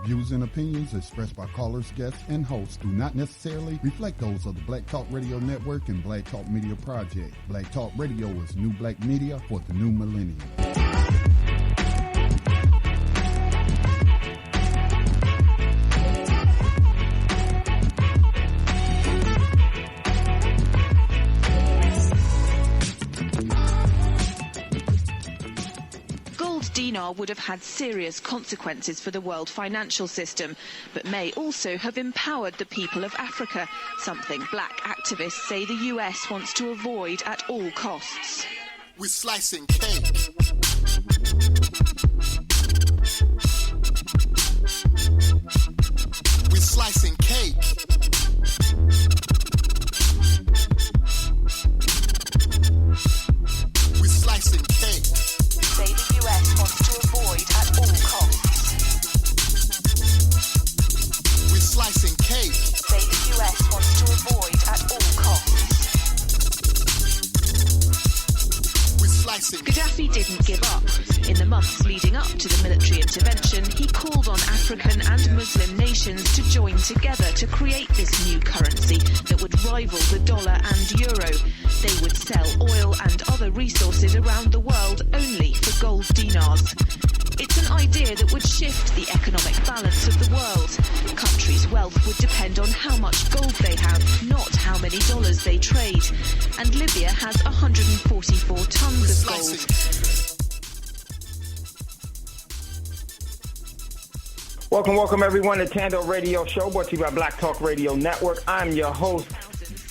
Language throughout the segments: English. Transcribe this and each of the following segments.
views and opinions expressed by callers, guests, and hosts do not necessarily reflect those of the Black Talk Radio Network and Black Talk Media Project. Black Talk Radio is new black media for the new millennium. Dinar would have had serious consequences for the world financial system, but may also have empowered the people of Africa, something black activists say the US wants to avoid at all costs. We're slicing cake. We're slicing cake. We're slicing cake. Say the US wants to avoid at all costs. We're slicing cake. Say the US wants to avoid at all costs. We're slicing. Gaddafi didn't give up. In the months leading up to the military intervention, he called on African and Muslim nations to join together to create this new currency that would rival the dollar and euro. They would sell oil and other resources around the world only for gold dinars. It's an idea that would shift the economic balance of the world. Countries' wealth would depend on how much gold they have, not how many dollars they trade. And Libya has 144 tons of gold. Welcome everyone to Tando Radio Show, brought to you by Black Talk Radio Network. I'm your host,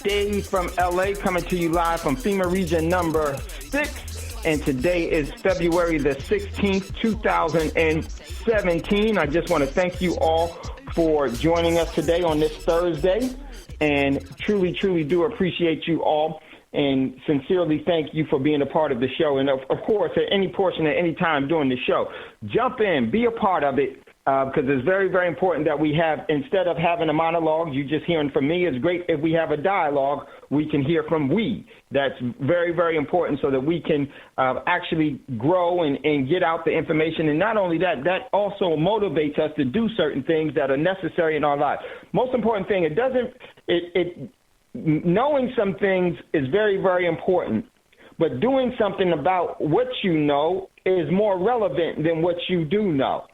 Dave from LA, coming to you live from FEMA region number 6. And today is February the 16th, 2017. I just want to thank you all for joining us today on this Thursday. And truly do appreciate you all. And sincerely thank you for being a part of the show. And of course, at any portion, at any time during the show, jump in, be a part of it. Because it's very important that we have, instead of having a monologue, you just hearing from me, it's great if we have a dialogue, we can hear from we. That's very important so that we can actually grow and get out the information. And not only that, that also motivates us to do certain things that are necessary in our lives. Most important thing, knowing some things is very important. But doing something about what you know is more relevant than what you do know.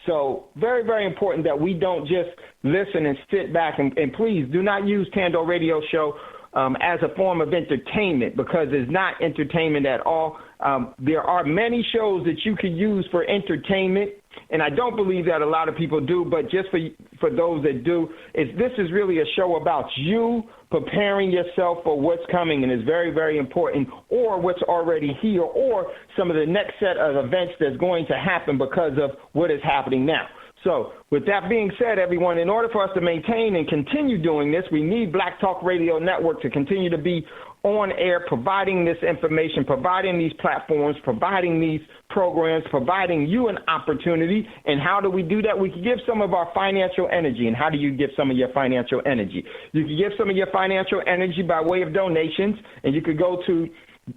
So very important that we don't just listen and sit back. And please do not use Tando Radio Show as a form of entertainment, because it's not entertainment at all. There are many shows that you could use for entertainment, and I don't believe that a lot of people do, but just for those that do, this is really a show about you preparing yourself for what's coming, and is very important, or what's already here, or some of the next set of events that's going to happen because of what is happening now. So with that being said, everyone, in order for us to maintain and continue doing this, we need Black Talk Radio Network to continue to be on air, providing this information, providing these platforms, providing these programs, providing you an opportunity. And how do we do that? We can give some of our financial energy. And how do you give some of your financial energy? You can give some of your financial energy by way of donations, and you could go to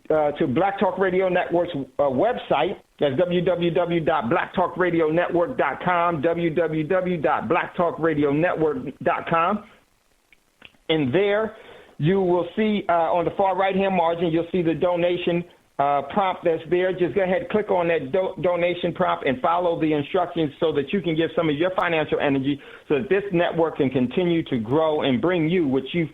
Black Talk Radio Network's website. That's www.blacktalkradionetwork.com, www.blacktalkradionetwork.com. And there you will see on the far right-hand margin, you'll see the donation prompt that's there. Just go ahead, click on that donation prompt and follow the instructions so that you can give some of your financial energy so that this network can continue to grow and bring you what you've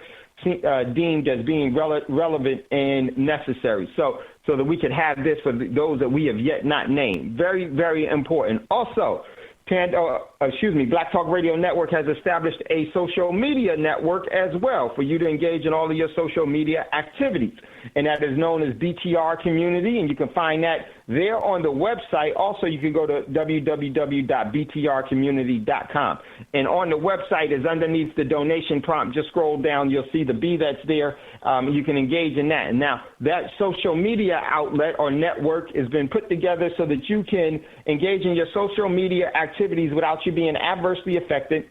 deemed as being relevant and necessary, so that we can have this for those that we have yet not named. Very important. Also, Black Talk Radio Network has established a social media network as well for you to engage in all of your social media activities, and that is known as BTR Community, and you can find that there on the website. Also, you can go to www.btrcommunity.com, and on the website is underneath the donation prompt. Just scroll down, you'll see the B that's there. You can engage in that. And now that social media outlet or network has been put together so that you can engage in your social media activities without you being adversely affected,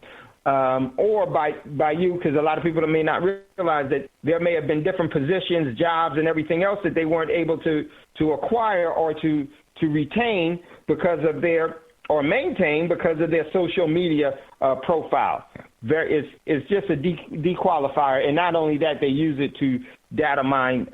or by you, because a lot of people may not realize that there may have been different positions, jobs, and everything else that they weren't able to acquire or to retain because of their or maintain because of their social media profile. It's just a dequalifier, and not only that, they use it to data mine,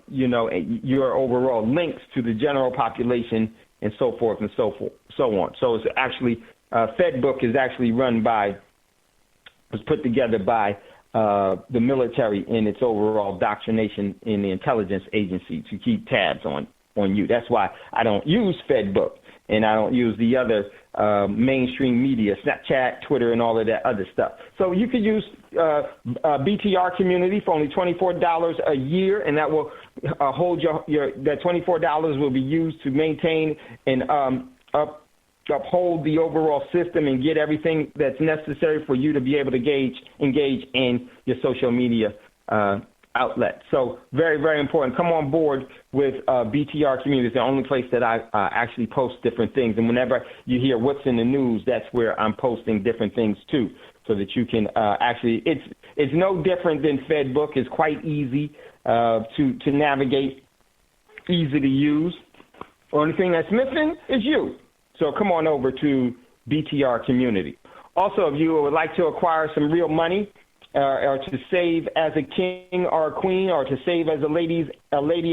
your overall links to the general population and so forth and so on. So it's actually FedBook is actually was put together by the military in its overall doctrination in the intelligence agency to keep tabs on you. That's why I don't use FedBook, and I don't use the other mainstream media, Snapchat, Twitter, and all of that other stuff. So you could use BTR Community for only $24 a year, and that will hold that $24 will be used to maintain and uphold the overall system and get everything that's necessary for you to be able to engage in your social media outlet. So very, very important. Come on board with BTR Community. It's the only place that I actually post different things. And whenever you hear what's in the news, that's where I'm posting different things too, so that you can it's no different than FedBook. It's quite easy to navigate, easy to use. Only thing that's missing is you. So come on over to BTR Community. Also, if you would like to acquire some real money, or to save as a king or a queen, or to save as a lady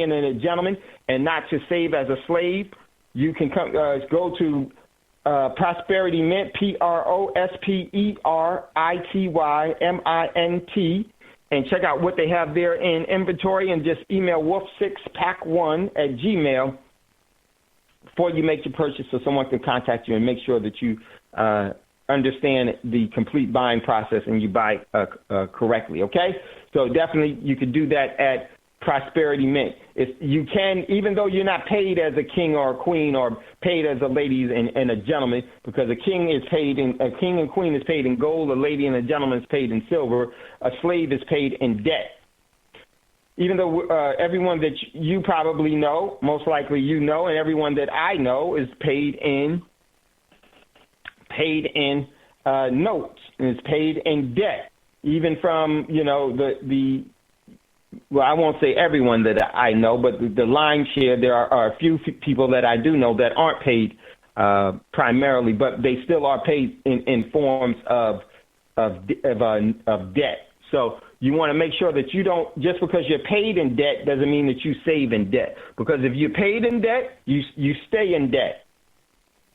and a gentleman, and not to save as a slave, you can go to Prosperity Mint, PROSPERITYMINT, and check out what they have there in inventory, and just email wolf6pack1@gmail before you make your purchase, so someone can contact you and make sure that you understand the complete buying process and you buy correctly, okay? So definitely you could do that at Prosperity Mint. You can, even though you're not paid as a king or a queen or paid as a lady and a gentleman, because a king and queen is paid in gold, a lady and a gentleman is paid in silver, a slave is paid in debt. Even though everyone that you probably know, most likely you know, and everyone that I know is paid in notes, and it's paid in debt. Even from, well, I won't say everyone that I know, but the lion's share, there are a few people that I do know that aren't paid primarily, but they still are paid in forms of debt. So you want to make sure that you don't, just because you're paid in debt doesn't mean that you save in debt. Because if you're paid in debt, you stay in debt.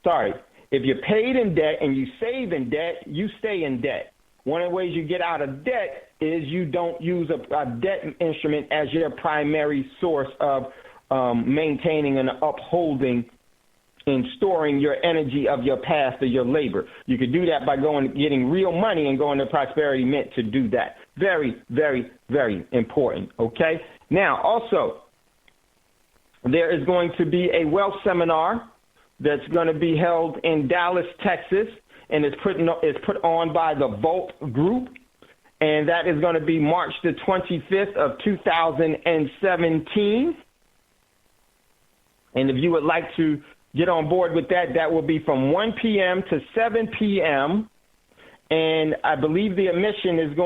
Sorry. If you're paid in debt and you save in debt, you stay in debt. One of the ways you get out of debt is you don't use a debt instrument as your primary source of maintaining and upholding and storing your energy of your past or your labor. You could do that by getting real money and going to Prosperity Mint to do that. Very, very, very important, okay? Now, also, there is going to be a wealth seminar that's going to be held in Dallas, Texas, and it's put on by the Volt Group, and that is going to be March the 25th of 2017. And if you would like to get on board with that, that will be from 1 p.m. to 7 p.m., and I believe the admission is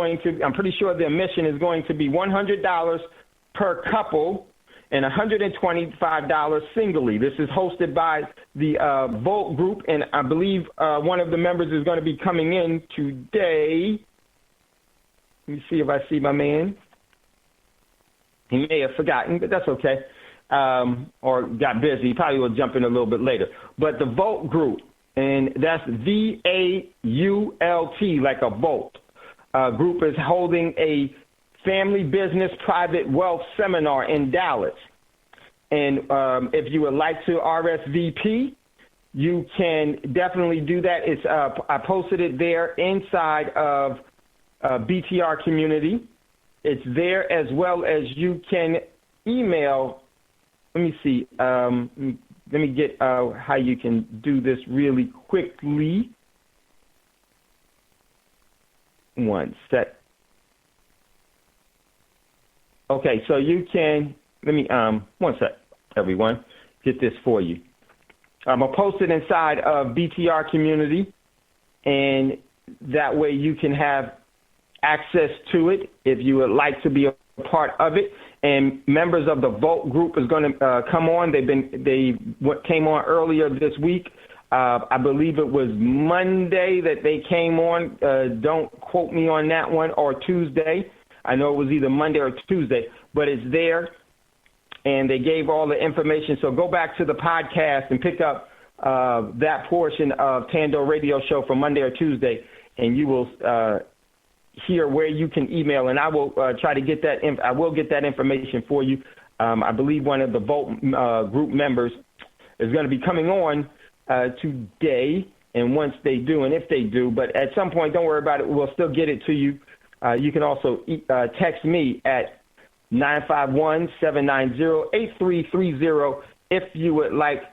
I'm pretty sure the admission is going to be $100 per couple, and $125 singly. This is hosted by the Volt Group, and I believe one of the members is going to be coming in today. Let me see if I see my man. He may have forgotten, but that's okay, or got busy. He probably will jump in a little bit later. But the Volt Group, and that's VAULT, like a Volt, group is holding a Family Business Private Wealth Seminar in Dallas. And if you would like to RSVP, you can definitely do that. It's I posted it there inside of BTR Community. It's there, as well as you can email. Let me see. Let me get how you can do this really quickly. One sec. Okay, so you can, one sec, everyone, get this for you. I'm going to post it inside of BTR Community, and that way you can have access to it if you would like to be a part of it. And members of the Volt Group is going to come on. They came on earlier this week I believe it was Monday that they came on. Don't quote me on that one, or Tuesday. I know it was either Monday or Tuesday, but it's there, and they gave all the information. So go back to the podcast and pick up that portion of Tando Radio Show from Monday or Tuesday, and you will hear where you can email, and I will try to get that. I will get that information for you. I believe one of the Vote group members is going to be coming on today, and once they do, and if they do, but at some point, don't worry about it. We'll still get it to you. You can also text me at 951-790-8330 if you would like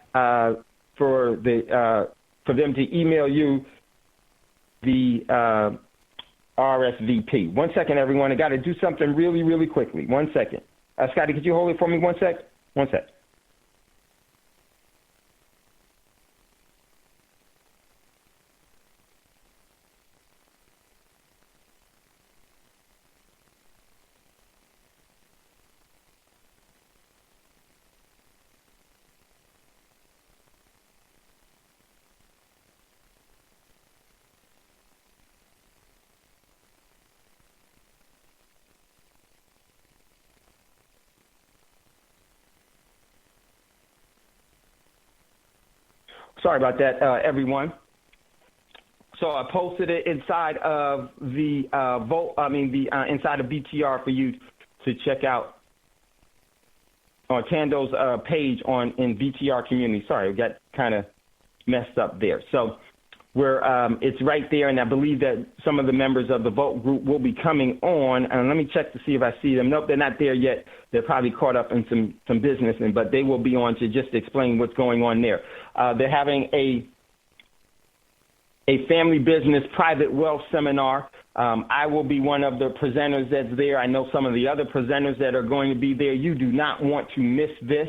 for them to email you the RSVP. 1 second, everyone. I got to do something really, really quickly. 1 second. Scotty, could you hold it for me 1 sec? 1 sec. Sorry about that, everyone. So I posted it inside of the inside of BTR for you to check out on Tando's page in BTR community. Sorry, I got kind of messed up there. So it's right there, and I believe that some of the members of the Vote group will be coming on. And let me check to see if I see them. Nope, they're not there yet. They're probably caught up in some business, but they will be on to just explain what's going on there. They're having a family business private wealth seminar. I will be one of the presenters that's there. I know some of the other presenters that are going to be there. You do not want to miss this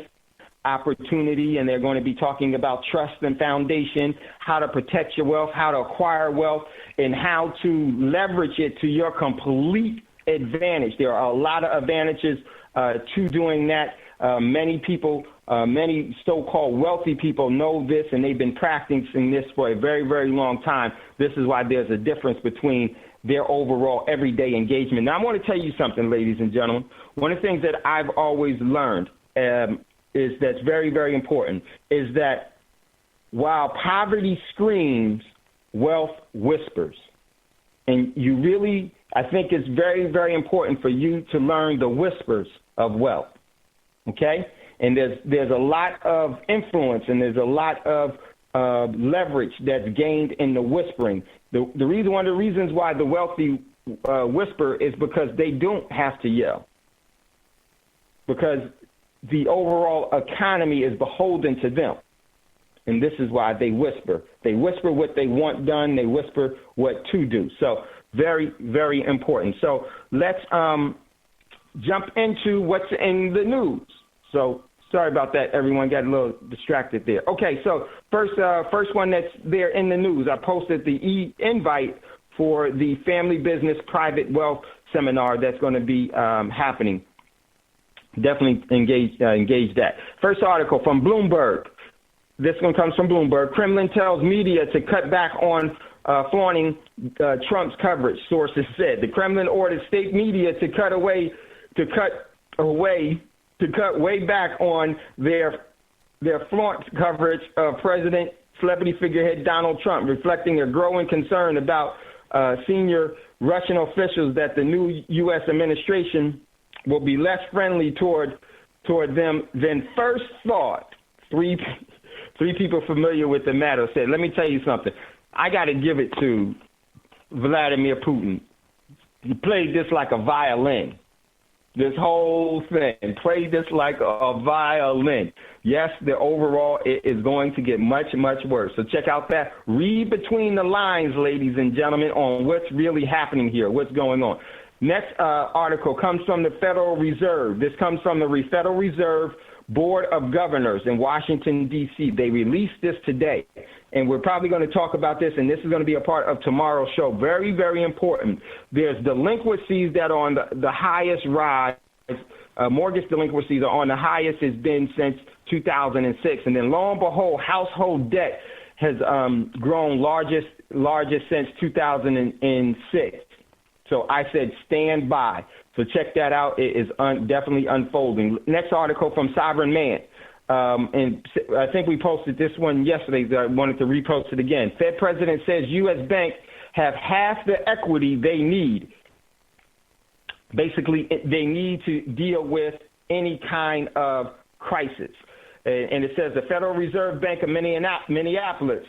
opportunity, and they're going to be talking about trust and foundation, how to protect your wealth, how to acquire wealth, and how to leverage it to your complete advantage. There are a lot of advantages to doing that. Many people, many so-called wealthy people know this, and they've been practicing this for a very, very long time. This is why there's a difference between their overall everyday engagement. Now, I want to tell you something, ladies and gentlemen. One of the things that I've always learned is that's very, very important, is that while poverty screams, wealth whispers. And you really, I think it's very, very important for you to learn the whispers of wealth, okay? And there's a lot of influence, and there's a lot of leverage that's gained in the whispering. One of the reasons why the wealthy whisper is because they don't have to yell, because the overall economy is beholden to them. And this is why they whisper. They whisper what they want done. They whisper what to do. So very, very important. So let's jump into what's in the news. So sorry about that, everyone. Got a little distracted there. Okay, so first one that's there in the news. I posted the invite for the Family Business Private Wealth Seminar that's going to be happening. Definitely engage that. First article from Bloomberg. This one comes from Bloomberg. Kremlin tells media to cut back on flaunting Trump's coverage, sources said. The Kremlin ordered state media to cut way back on their flaunt coverage of President celebrity figurehead Donald Trump, reflecting a growing concern about senior Russian officials that the new U.S. administration will be less friendly toward them than first thought. Three people familiar with the matter said, let me tell you something. I got to give it to Vladimir Putin. He played this like a violin. This whole thing, played this like a violin. Yes, the overall is going to get much, much worse. So check out that. Read between the lines, ladies and gentlemen, on what's really happening here, what's going on. Next article comes from the Federal Reserve. This comes from the Federal Reserve Board of Governors in Washington, D.C. They released this today, and we're probably going to talk about this, and this is going to be a part of tomorrow's show. Very, very important. There's delinquencies that are on the highest rise. Mortgage delinquencies are on the highest it's been since 2006. And then lo and behold, household debt has grown largest since 2006. So I said stand by. So check that out. It is definitely unfolding. Next article from Sovereign Man. And I think we posted this one yesterday. I wanted to repost it again. Fed president says U.S. banks have half the equity they need. Basically, they need to deal with any kind of crisis. And it says the Federal Reserve Bank of Minneapolis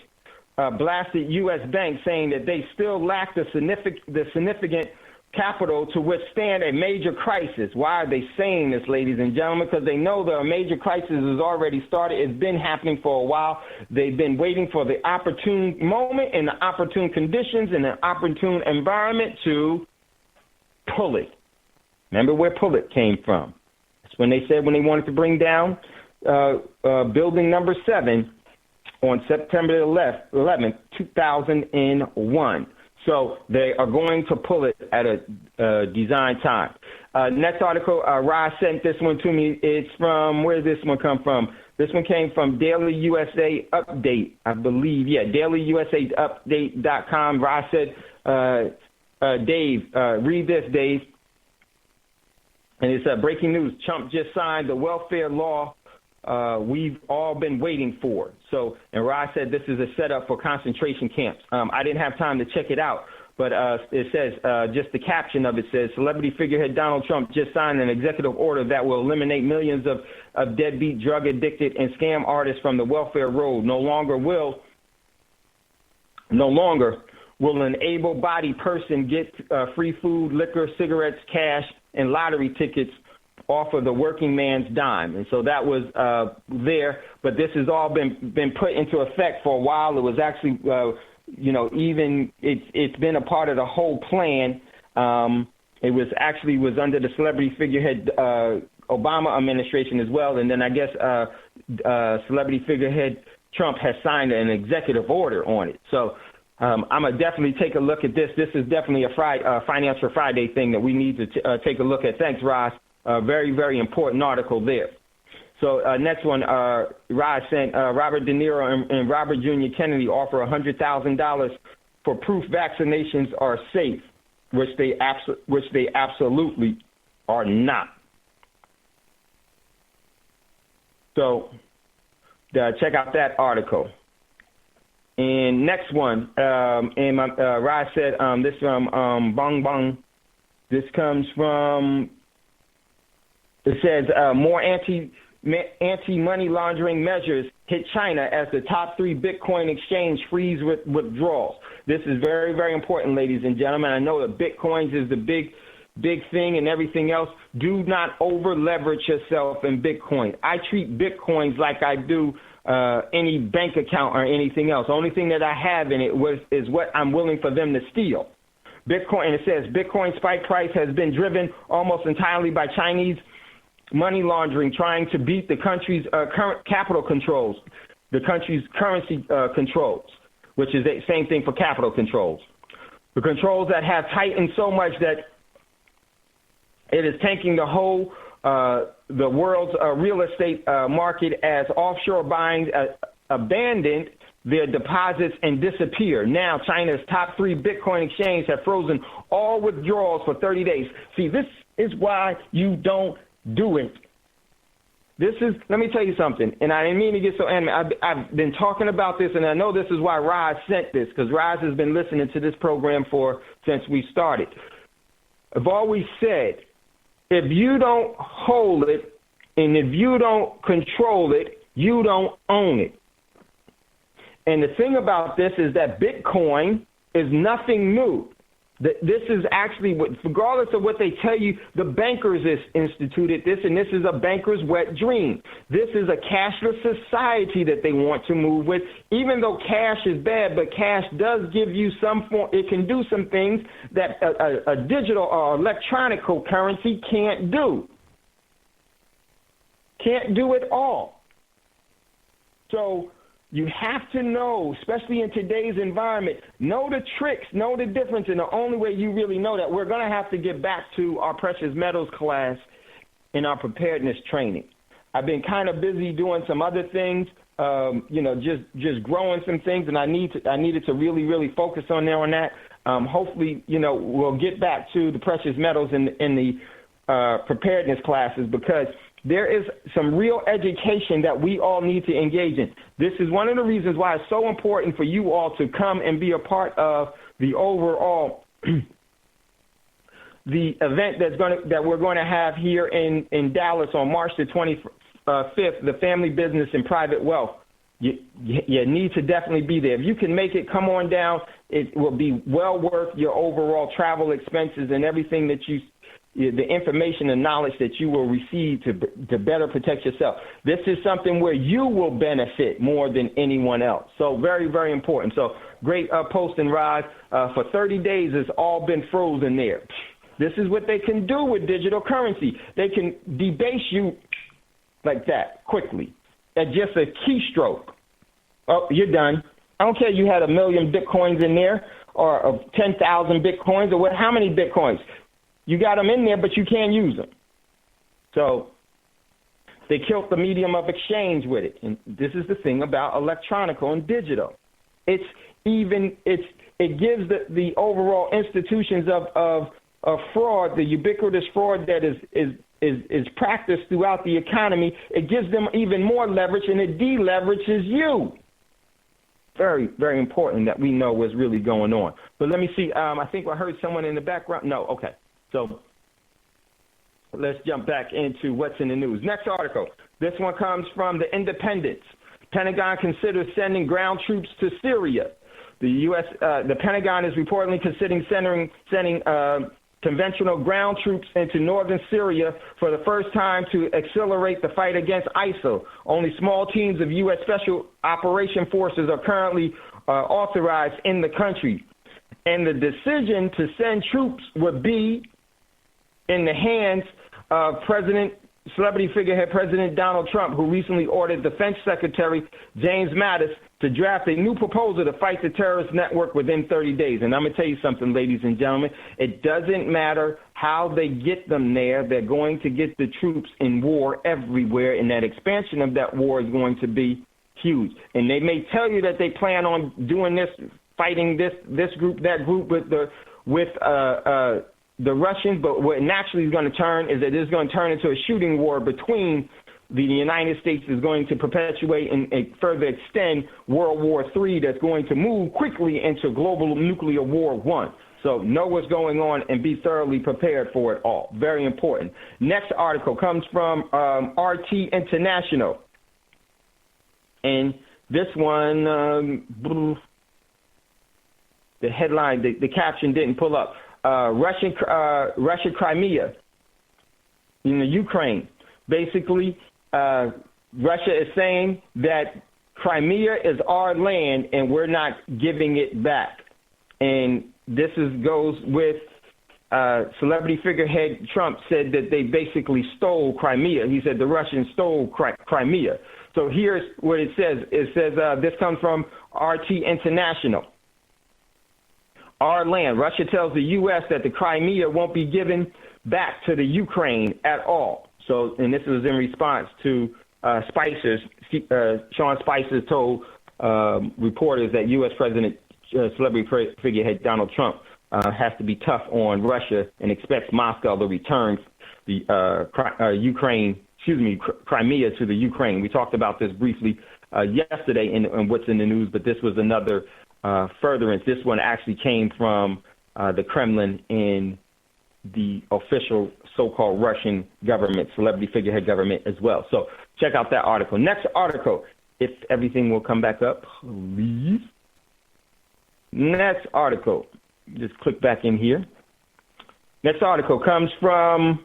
blasted U.S. banks, saying that they still lack the significant capital to withstand a major crisis. Why are they saying this, ladies and gentlemen? Because they know that a major crisis has already started. It's been happening for a while. They've been waiting for the opportune moment and the opportune conditions and the opportune environment to pull it. Remember where pull it came from. That's when they said when they wanted to bring down building number 7 on September 11th, 2001. So they are going to pull it at a design time. Next article, Ross sent this one to me. It's from, where did this one come from? This one came from Daily USA Update, I believe. Yeah, DailyUSAUpdate.com. Ross said, Dave, read this, Dave. And it's breaking news. Trump just signed the welfare law we've all been waiting for. So, and Ross said this is a setup for concentration camps. I didn't have time to check it out, but it says, just the caption of it says, celebrity figurehead Donald Trump just signed an executive order that will eliminate millions of deadbeat, drug-addicted, and scam artists from the welfare roll. No longer will an able-bodied person get free food, liquor, cigarettes, cash, and lottery tickets off of the working man's dime. And so that was there, but this has all been put into effect for a while. It was actually, it's been a part of the whole plan. It was under the celebrity figurehead Obama administration as well. And then I guess celebrity figurehead Trump has signed an executive order on it. So I'm going to definitely take a look at this. This is definitely a Finance for Friday thing that we need to take a look at. Thanks, Ross. Very, very important article there. So next one, Ross sent Robert De Niro and Robert Jr. Kennedy offer $100,000 for proof vaccinations are safe, which they absolutely are not. So check out that article. And next one, Ross said this from Bong Bong. This comes from. It says more anti-money laundering measures hit China as the top 3 Bitcoin exchange freeze withdrawals. This is very, very important, ladies and gentlemen. I know that Bitcoins is the big thing and everything else. Do not over-leverage yourself in Bitcoin. I treat Bitcoins like I do any bank account or anything else. The only thing that I have in it is what I'm willing for them to steal. Bitcoin, and it says Bitcoin spike price has been driven almost entirely by Chinese money laundering, trying to beat the country's current capital controls, the country's currency controls, which is the same thing for capital controls. The controls that have tightened so much that it is tanking the whole, the world's real estate market as offshore buying abandoned their deposits and disappear. Now, China's top 3 Bitcoin exchanges have frozen all withdrawals for 30 days. See, this is why you don't do it. Let me tell you something, and I didn't mean to get so animated. I've been talking about this, and I know this is why Roz sent this, because Roz has been listening to this program since we started. I've always said, if you don't hold it, and if you don't control it, you don't own it. And the thing about this is that Bitcoin is nothing new. This is actually, regardless of what they tell you, the bankers instituted this, and this is a banker's wet dream. This is a cashless society that they want to move with, even though cash is bad, but cash does give you some form, it can do some things that a digital or electronic currency can't do. Can't do it all. So you have to know, especially in today's environment, know the tricks, know the difference, and the only way you really know that, we're going to have to get back to our precious metals class in our preparedness training. I've been kind of busy doing some other things just growing some things, and I needed to really focus on that. Hopefully, we'll get back to the precious metals in the preparedness classes, because there is some real education that we all need to engage in. This is one of the reasons why it's so important for you all to come and be a part of the overall the event that we're going to have here in Dallas on March the 25th, the Family Business and Private Wealth. You need to definitely be there. If you can make it, come on down. It will be well worth your overall travel expenses and everything that the information and knowledge that you will receive to better protect yourself. This is something where you will benefit more than anyone else. So very, very important. So great posting, Rod. For 30 days, it's all been frozen there. This is what they can do with digital currency. They can debase you like that quickly at just a keystroke. Oh, you're done. I don't care you had 1 million Bitcoins in there or 10,000 Bitcoins or how many Bitcoins. You got them in there, but you can't use them. So they killed the medium of exchange with it. And this is the thing about electronical and digital. It gives the overall institutions of fraud, the ubiquitous fraud that is practiced throughout the economy, it gives them even more leverage, and it deleverages you. Very, very important that we know what's really going on. But let me see. I think I heard someone in the background. No, okay. So let's jump back into what's in the news. Next article. This one comes from The Independent. Pentagon considers sending ground troops to Syria. The Pentagon is reportedly considering sending conventional ground troops into northern Syria for the first time to accelerate the fight against ISIL. Only small teams of U.S. Special Operation Forces are currently authorized in the country. And the decision to send troops would be in the hands of celebrity figurehead President Donald Trump, who recently ordered Defense Secretary James Mattis to draft a new proposal to fight the terrorist network within 30 days. And I'm going to tell you something, ladies and gentlemen. It doesn't matter how they get them there. They're going to get the troops in war everywhere, and that expansion of that war is going to be huge. And they may tell you that they plan on doing this, fighting this group, that group with the Russians, but what naturally is going to turn is that it's going to turn into a shooting war between the United States is going to perpetuate and further extend World War III that's going to move quickly into global nuclear war 1. So know what's going on and be thoroughly prepared for it all. Very important. Next article comes from RT International. And this one, the headline, the caption didn't pull up. Russia Crimea in the Ukraine. Basically, Russia is saying that Crimea is our land and we're not giving it back. And this goes with celebrity figurehead Trump said that they basically stole Crimea. He said the Russians stole Crimea. So here's what it says. It says this comes from RT International. Our land. Russia tells the U.S. that the Crimea won't be given back to the Ukraine at all. So, and this was in response to Sean Spicer told reporters that U.S. President celebrity figurehead Donald Trump has to be tough on Russia and expects Moscow to return the Crimea to the Ukraine. We talked about this briefly yesterday in what's in the news, but this was another furtherance. This one actually came from the Kremlin and the official so-called Russian government, celebrity figurehead government as well. So check out that article. Next article, if everything will come back up, please. Next article, just click back in here. Next article comes from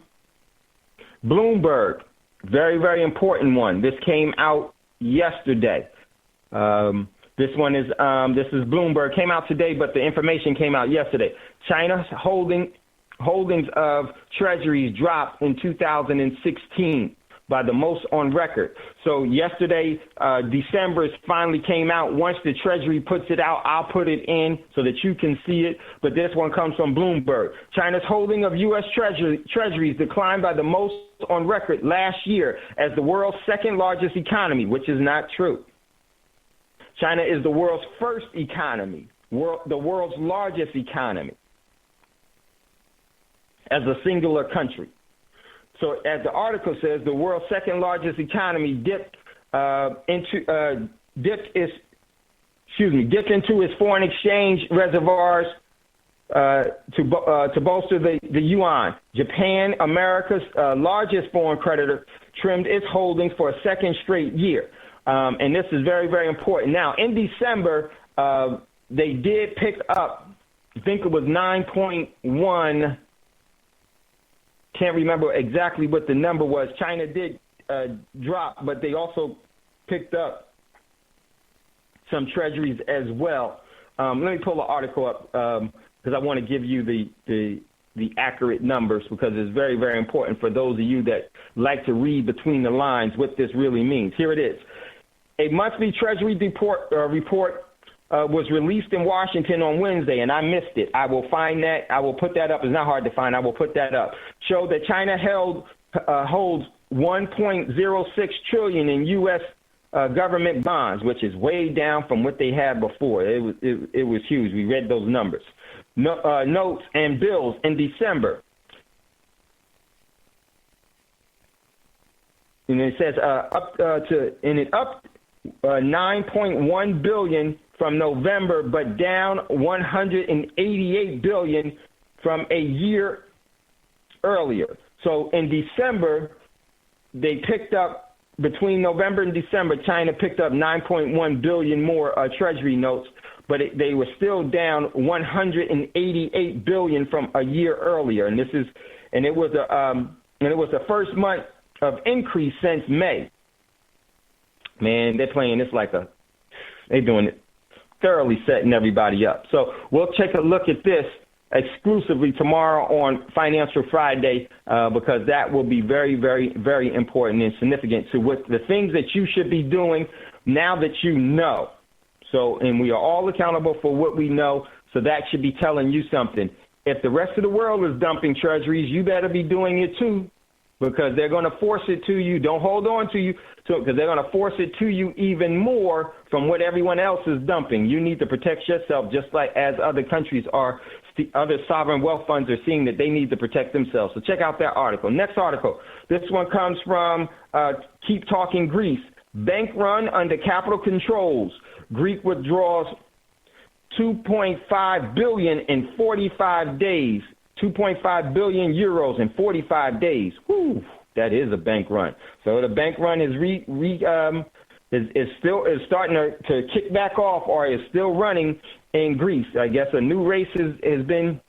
Bloomberg. Very, very important one. This came out yesterday. This is Bloomberg. Came out today, but the information came out yesterday. China's holdings of treasuries dropped in 2016 by the most on record. So yesterday, December finally came out. Once the Treasury puts it out, I'll put it in so that you can see it. But this one comes from Bloomberg. China's holding of U.S. treasuries declined by the most on record last year as the world's second largest economy, which is not true. China is the world's first economy, the world's largest economy as a singular country. So as the article says, the world's second largest economy dipped into its foreign exchange reservoirs to bolster the yuan. Japan, America's largest foreign creditor, trimmed its holdings for a second straight year. And this is very, very important. Now, in December, they did pick up, I think it was 9.1. Can't remember exactly what the number was. China did drop, but they also picked up some treasuries as well. Let me pull the article up because I want to give you the accurate numbers, because it's very, very important for those of you that like to read between the lines what this really means. Here it is. A monthly Treasury report was released in Washington on Wednesday, and I missed it. I will find that. I will put that up. It's not hard to find. I will put that up. Showed that China holds $1.06 trillion in U.S. Government bonds, which is way down from what they had before. It was huge. We read those numbers. Notes and bills in December. And it says up 9.1 billion from November, but down 188 billion from a year earlier. So in December, they picked up, between November and December, China picked up 9.1 billion more treasury notes, but they were still down 188 billion from a year earlier. And it was the first month of increase since May. Man, they're playing this they're doing it thoroughly, setting everybody up. So we'll take a look at this exclusively tomorrow on Financial Friday, because that will be very, very, very important and significant to what the things that you should be doing now that you know. So, and we are all accountable for what we know, so that should be telling you something. If the rest of the world is dumping treasuries, you better be doing it too, because they're going to force it to you. Don't hold on to you, because they're going to force it to you even more from what everyone else is dumping. You need to protect yourself, just like as other countries are. Other sovereign wealth funds are seeing that they need to protect themselves. So check out that article. Next article. This one comes from Keep Talking Greece. Bank run under capital controls. Greek withdraws 2.5 billion in 45 days. 2.5 billion euros in 45 days. Whew, that is a bank run. So the bank run is starting to kick back off, or is still running in Greece. I guess a new race has been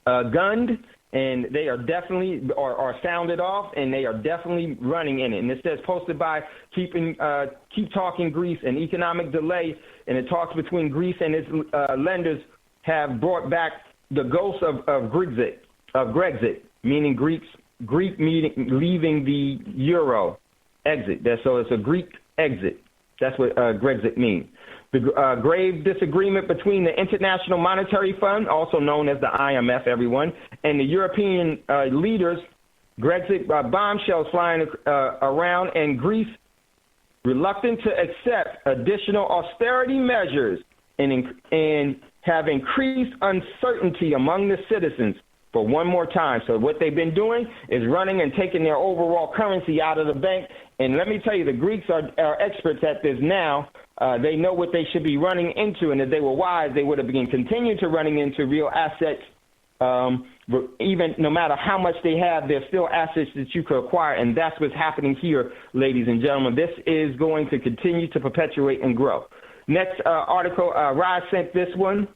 gunned, and they are definitely are sounded off, and they are definitely running in it. And it says posted by Keep Talking Greece, an economic delay in the talks between Greece and its lenders have brought back the ghost of Grexit, meaning Greek leaving the euro, exit. So it's a Greek exit. That's what Grexit means. The grave disagreement between the International Monetary Fund, also known as the IMF, everyone, and the European leaders, Grexit bombshells flying around, and Greece reluctant to accept additional austerity measures and have increased uncertainty among the citizens for one more time. So what they've been doing is running and taking their overall currency out of the bank. And let me tell you, the Greeks are experts at this now. They know what they should be running into, and if they were wise, they would have been continuing to running into real assets. Even no matter how much they have, there's still assets that you could acquire, and that's what's happening here, ladies and gentlemen. This is going to continue to perpetuate and grow. Next article, Rise sent this one,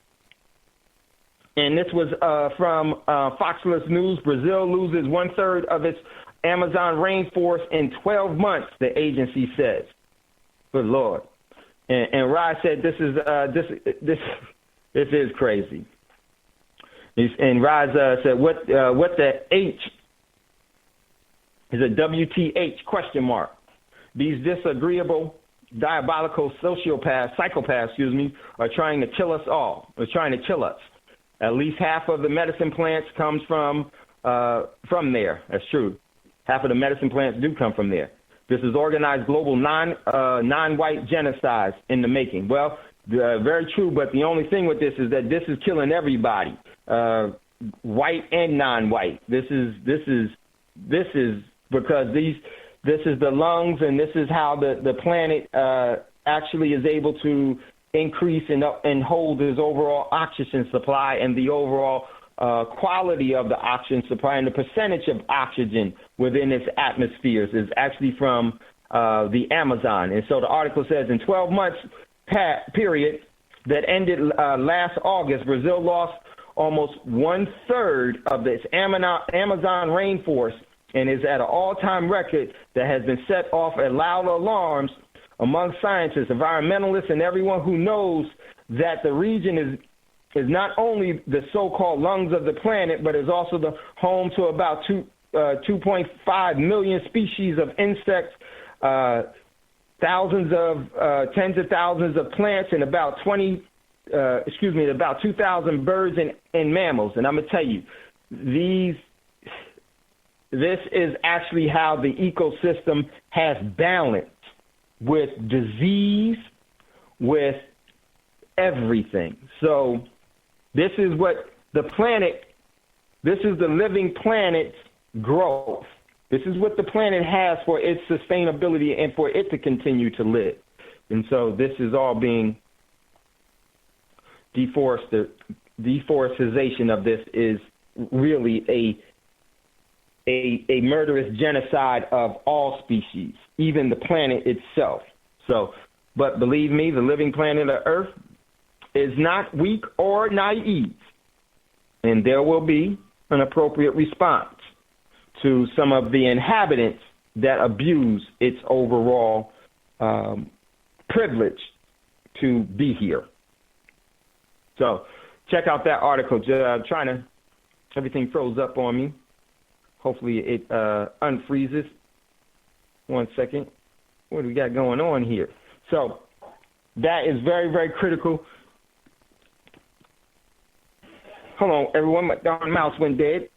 and this was from Foxless News. Brazil loses 1/3 of its Amazon rainforest in 12 months, the agency says. Good Lord. And Rise said this is crazy. And Rise said, what the H is a WTH question mark. These disagreeable, diabolical psychopaths, are trying to kill us all. They're trying to kill us. At least half of the medicine plants comes from there. That's true. Half of the medicine plants do come from there. This is organized global non-white genocide in the making. Well, very true, but the only thing with this is that this is killing everybody, white and non-white. This is because this is the lungs, and this is how the planet actually is able to increase and hold its overall oxygen supply and the overall quality of the oxygen supply, and the percentage of oxygen within its atmospheres is actually from the Amazon. And so the article says in 12 months period that ended last August, Brazil lost almost 1/3 of its Amazon rainforest, and is at an all-time record that has been set off at loud alarms among scientists, environmentalists, and everyone who knows that the region is not only the so-called lungs of the planet, but is also the home to about 2.5 million species of insects, tens of thousands of plants, and about 2,000 birds and mammals. And I'm gonna tell you, this is actually how the ecosystem has balance with disease, with everything. So this is what the living planet's growth. This is what the planet has for its sustainability and for it to continue to live. And so this is all being deforestation of this is really a murderous genocide of all species, even the planet itself. So, but believe me, the living planet of Earth is not weak or naive, and there will be an appropriate response to some of the inhabitants that abuse its overall privilege to be here. So check out that article. Everything froze up on me. Hopefully it unfreezes. 1 second. What do we got going on here? So that is very, very critical. Hold on, everyone. My darn mouse went dead.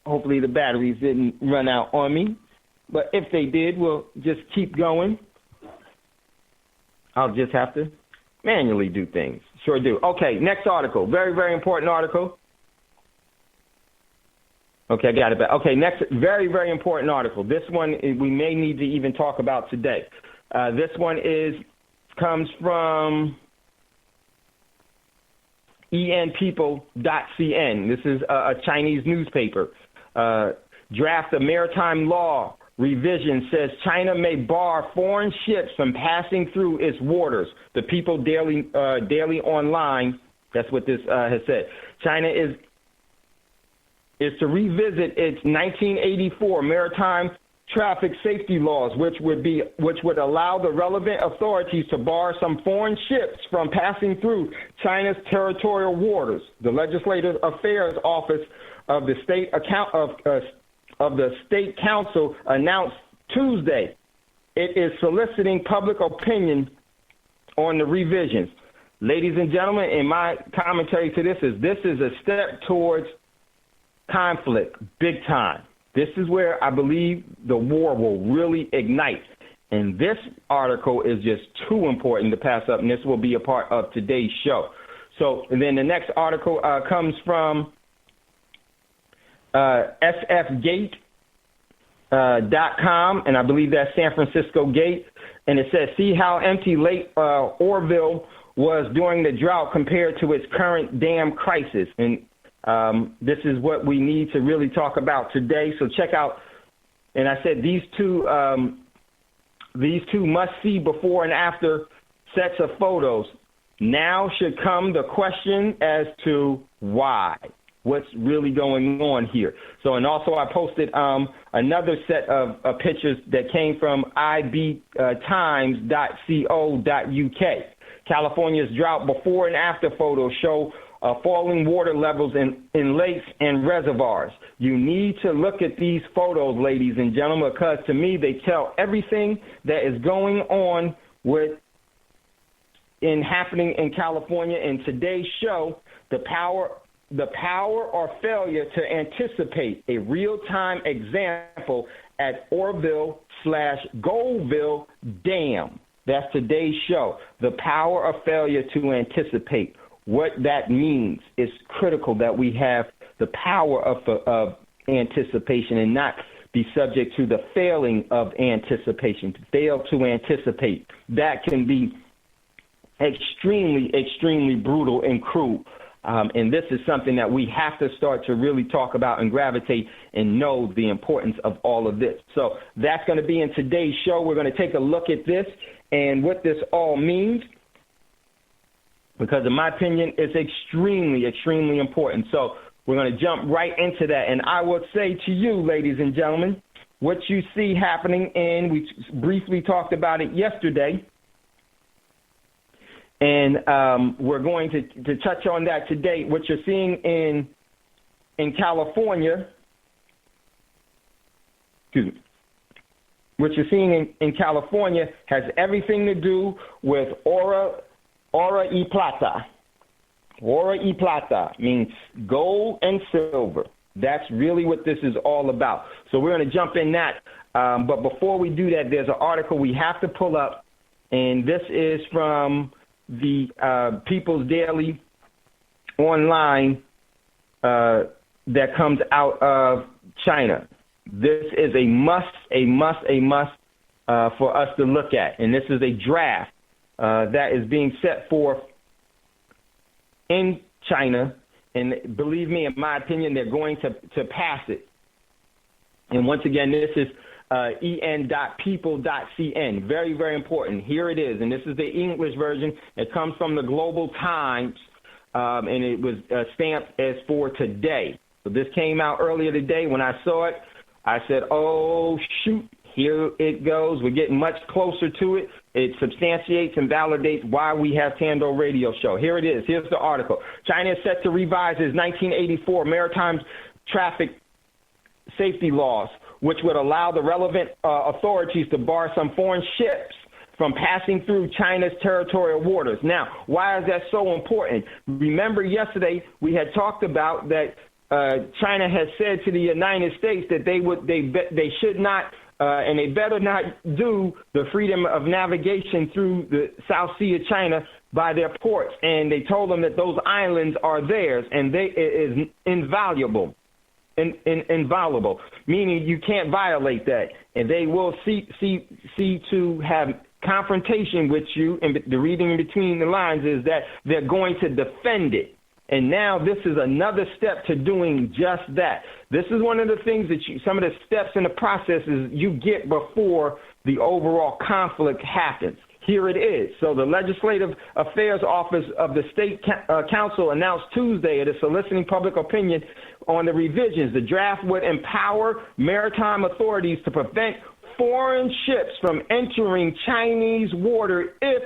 Hopefully the batteries didn't run out on me. But if they did, we'll just keep going. I'll just have to manually do things. Sure do. Okay, next article. Very, very important article. Okay, I got it back. Okay, next, very, very important article. This one we may need to even talk about today. This one comes from enpeople.cn. This is a Chinese newspaper. Draft of maritime law revision says China may bar foreign ships from passing through its waters. The People Daily Online, that's what this has said. China is to revisit its 1984 maritime traffic safety laws, which would allow the relevant authorities to bar some foreign ships from passing through China's territorial waters. The Legislative Affairs Office of the State Council announced Tuesday it is soliciting public opinion on the revisions. Ladies and gentlemen, in my commentary to this is a step towards conflict, big time. This is where I believe the war will really ignite. And this article is just too important to pass up, and this will be a part of today's show. So, and then the next article comes from sfgate.com, and I believe that's San Francisco Gate. And it says, see how empty Lake Oroville was during the drought compared to its current dam crisis. And this is what we need to really talk about today. So check out, and I said these two must-see before and after sets of photos. Now should come the question as to why. What's really going on here? So, and also I posted another set of pictures that came from ibtimes.co.uk. California's drought before and after photos show falling water levels in lakes and reservoirs. You need to look at these photos, ladies and gentlemen, because to me they tell everything that is going on happening in California. In today's show, the power the power or failure to anticipate, a real-time example at Oroville/Goldville Damn. That's today's show. The power or failure to anticipate. What that means is critical that we have the power of anticipation and not be subject to the failing of anticipation, to fail to anticipate. That can be extremely, extremely brutal and cruel. And this is something that we have to start to really talk about and gravitate and know the importance of all of this. So that's going to be in today's show. We're going to take a look at this and what this all means, because in my opinion, it's extremely, extremely important. So we're going to jump right into that. And I will say to you, ladies and gentlemen, what you see happening, and we briefly talked about it yesterday, and we're going to touch on that today. What you're seeing in California, what you're seeing in California has everything to do with oro y plata. Oro y plata means gold and silver. That's really what this is all about. So we're going to jump in that. But before we do that, there's an article we have to pull up, and this is from the People's Daily online that comes out of China. This is a must for us to look at. And this is a draft that is being set forth in China. And believe me, in my opinion, they're going to pass it. And once again, this is en.people.cn. Very, very important. Here it is. And this is the English version. It comes from the Global Times, and it was stamped as for today. So this came out earlier today. When I saw it, I said, oh, shoot, here it goes. We're getting much closer to it. It substantiates and validates why we have Tando Radio Show. Here it is. Here's the article. China is set to revise its 1984 maritime traffic safety laws, which would allow the relevant authorities to bar some foreign ships from passing through China's territorial waters. Now, why is that so important? Remember yesterday we had talked about that China has said to the United States that they should not and they better not do the freedom of navigation through the South Sea of China by their ports. And they told them that those islands are theirs and it is invaluable. Inviolable, meaning you can't violate that, and they will see to have confrontation with you. And the reading in between the lines is that they're going to defend it. And now this is another step to doing just that. This is one of the things that some of the steps in the process is you get before the overall conflict happens. Here it is. So the Legislative Affairs Office of the State Council announced Tuesday it is soliciting public opinion on the revisions. The draft would empower maritime authorities to prevent foreign ships from entering Chinese water if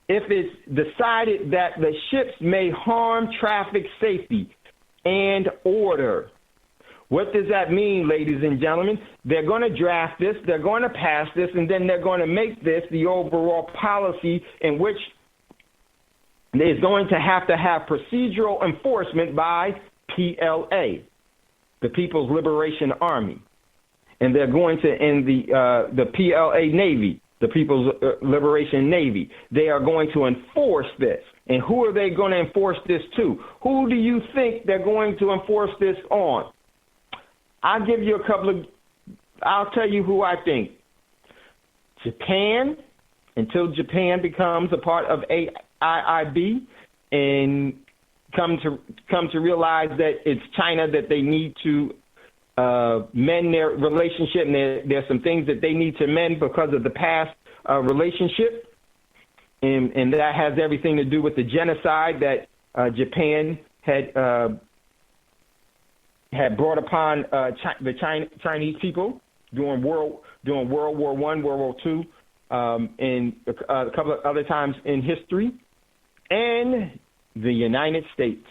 it's decided that the ships may harm traffic safety and order. What does that mean, ladies and gentlemen? They're going to draft this, they're going to pass this, and then they're going to make this the overall policy in which there's going to have procedural enforcement by PLA, the People's Liberation Army. And they're going to, in the PLA Navy, the People's Liberation Navy, they are going to enforce this. And who are they going to enforce this to? Who do you think they're going to enforce this on? I'll give you I'll tell you who I think. Japan, until Japan becomes a part of AIIB and come to realize that it's China that they need to mend their relationship, and there's some things that they need to mend because of the past relationship, and that has everything to do with the genocide that Japan had brought upon the Chinese people during World War I, World War II, and a couple of other times in history, and the United States,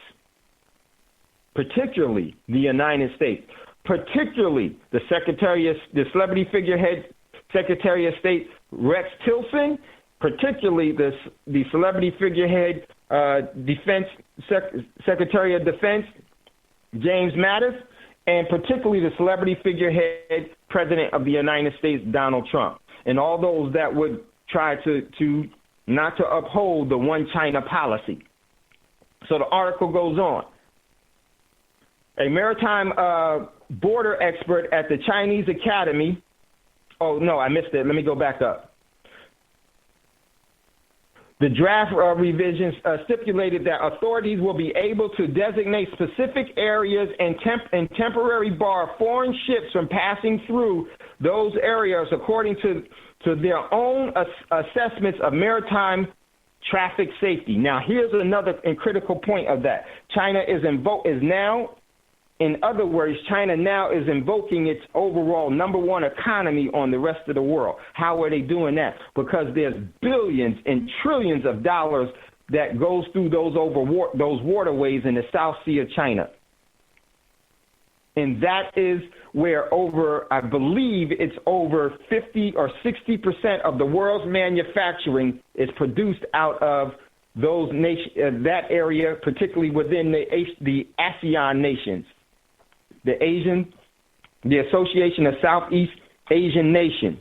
particularly the United States, particularly the celebrity figurehead Secretary of State Rex Tillerson, particularly the celebrity figurehead Secretary of Defense, James Mattis, and particularly the celebrity figurehead, President of the United States, Donald Trump, and all those that would try to not to uphold the one China policy. So the article goes on. A maritime border expert at the Chinese Academy. Oh, no, I missed it. Let me go back up. The draft revisions stipulated that authorities will be able to designate specific areas and temporary bar foreign ships from passing through those areas according to their own assessments of maritime traffic safety. Now, here's another critical point of that. China is now, in other words, China now is invoking its overall number one economy on the rest of the world. How are they doing that? Because there's billions and trillions of dollars that goes through those waterways in the South Sea of China. And that is where I believe it's over 50 or 60% of the world's manufacturing is produced out of those that area, particularly within the ASEAN nations. The Association of Southeast Asian Nations.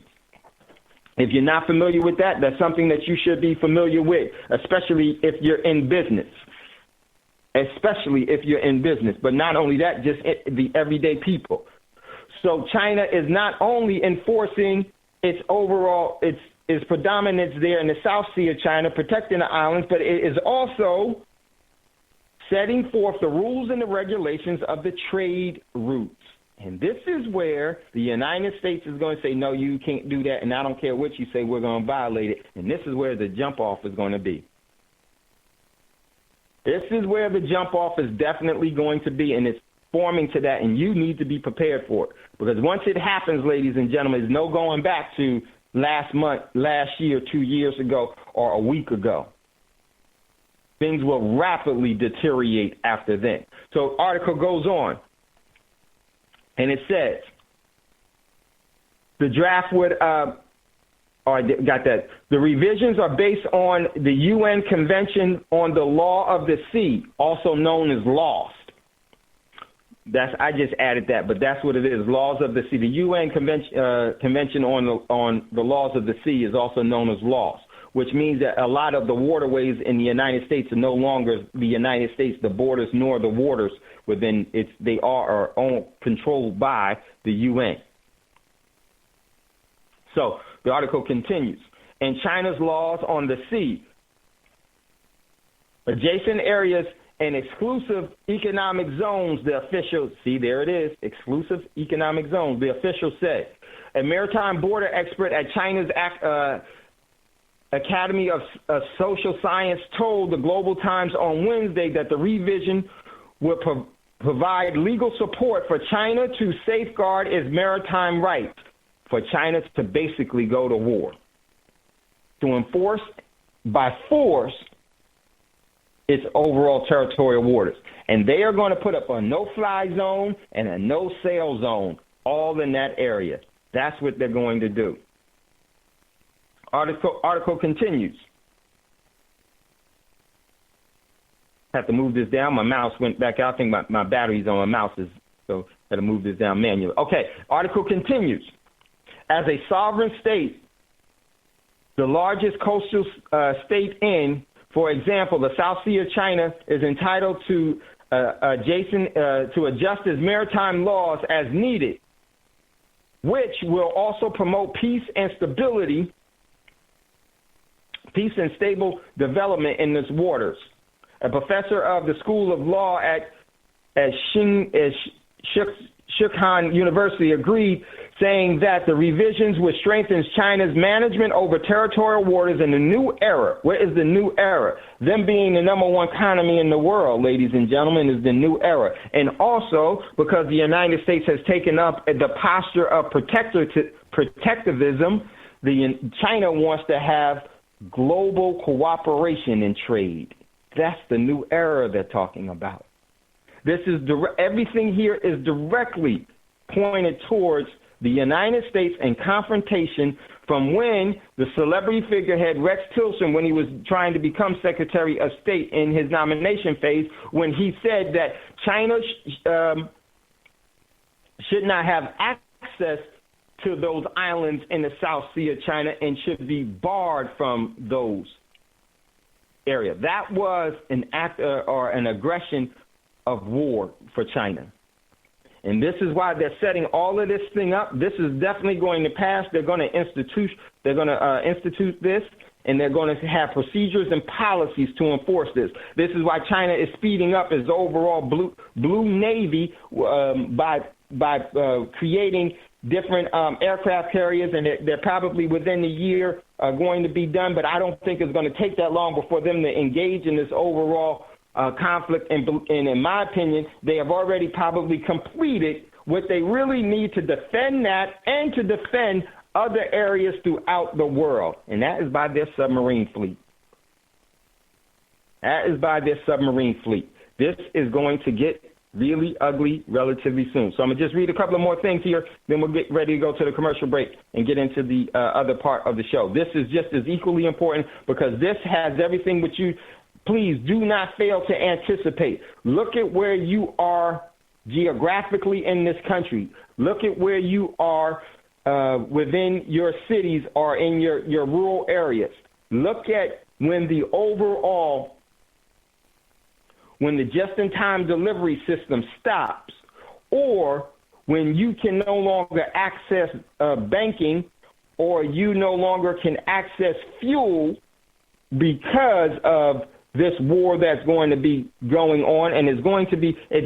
If you're not familiar with that, that's something that you should be familiar with, especially if you're in business. But not only that, just the everyday people. So China is not only enforcing its predominance there in the South Sea of China, protecting the islands, but it is also setting forth the rules and the regulations of the trade routes. And this is where the United States is going to say, no, you can't do that, and I don't care what you say, we're going to violate it. And this is where the jump-off is going to be. This is where the jump-off is definitely going to be, and it's forming to that, and you need to be prepared for it. Because once it happens, ladies and gentlemen, there's no going back to last month, last year, 2 years ago, or a week ago. Things will rapidly deteriorate after then. So article goes on, and it says, the draft would, the revisions are based on the UN Convention on the Law of the Sea, also known as LOST. I just added that, but that's what it is, Laws of the Sea. The UN Convention on the Laws of the Sea is also known as LOST, which means that a lot of the waterways in the United States are no longer the United States, the borders, nor the waters within it. They are controlled by the UN. So the article continues. In China's laws on the sea, adjacent areas and exclusive economic zones, the officials, see, there it is, exclusive economic zones, the officials said. A maritime border expert at China's Academy of Social Science told the Global Times on Wednesday that the revision will provide legal support for China to safeguard its maritime rights, for China to basically go to war, to enforce by force its overall territorial waters. And they are going to put up a no-fly zone and a no-sail zone, all in that area. That's what they're going to do. Article continues. I have to move this down. My mouse went back out. I think my battery's on my mouse, so I had to move this down manually. Okay, article continues. As a sovereign state, the largest coastal state for example, the South Sea of China is entitled to adjust its maritime laws as needed, which will also promote peace and stable development in its waters. A professor of the School of Law at Sichuan University agreed, saying that the revisions would strengthen China's management over territorial waters in the new era. What is the new era? Them being the number one economy in the world, ladies and gentlemen, is the new era. And also because the United States has taken up the posture of protectivism, China wants to have global cooperation in trade. That's the new era they're talking about. This is everything here is directly pointed towards the United States in confrontation from when the celebrity figurehead Rex Tillerson, when he was trying to become Secretary of State in his nomination phase, when he said that China should not have access to those islands in the South Sea of China and should be barred from those areas. That was an act or an aggression of war for China. And this is why they're setting all of this thing up. This is definitely going to pass. They're going to institute this, and they're going to have procedures and policies to enforce this. This is why China is speeding up its overall blue navy by creating different aircraft carriers, and they're probably within the year going to be done. But I don't think it's going to take that long before them to engage in this overall conflict, and in my opinion, they have already probably completed what they really need to defend that and to defend other areas throughout the world, and that is by their submarine fleet. That is by their submarine fleet. This is going to get really ugly relatively soon. So I'm going to just read a couple of more things here, then we'll get ready to go to the commercial break and get into the other part of the show. This is just as equally important because this has everything which you please do not fail to anticipate. Look at where you are geographically in this country. Look at where you are within your cities or in your rural areas. Look at when the just-in-time delivery system stops, or when you can no longer access banking, or you no longer can access fuel because of this war that's going to be going on, and it's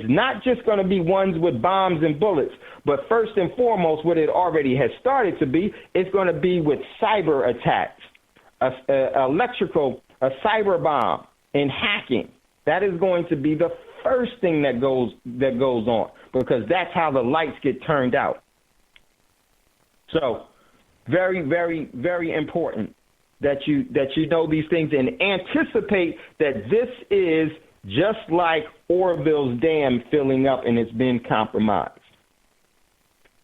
not just going to be ones with bombs and bullets, but first and foremost, what it already has started to be, it's going to be with cyber attacks, a cyber bomb, and hacking. That is going to be the first thing that goes on, because that's how the lights get turned out. So, very, very, very important that you know these things and anticipate that this is just like Oroville's Dam filling up and it's been compromised.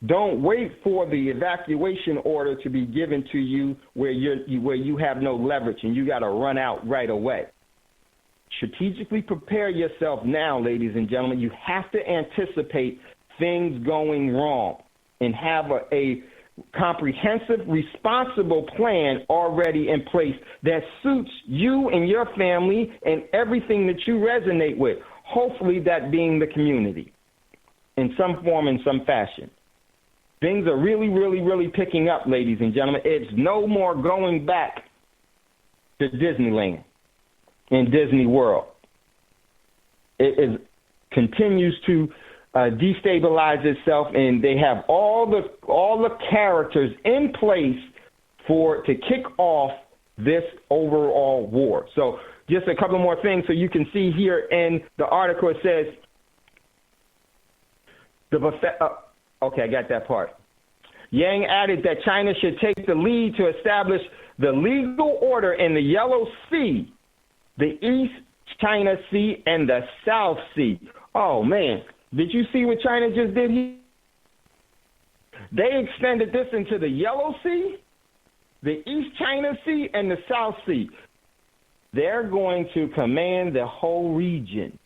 Don't wait for the evacuation order to be given to you where you have no leverage and you got to run out right away. Strategically prepare yourself now, ladies and gentlemen. You have to anticipate things going wrong and have a comprehensive, responsible plan already in place that suits you and your family and everything that you resonate with, hopefully that being the community in some form, in some fashion. Things are really, really, really picking up, ladies and gentlemen. It's no more going back to Disneyland and Disney World. It continues to destabilize itself, and they have all the characters in place to kick off this overall war. So just a couple more things so you can see here in the article. It says okay, I got that part. Yang added that China should take the lead to establish the legal order in the Yellow Sea, the East China Sea, and the South Sea. Oh, man. Did you see what China just did here? They extended this into the Yellow Sea, the East China Sea, and the South Sea. They're going to command the whole region.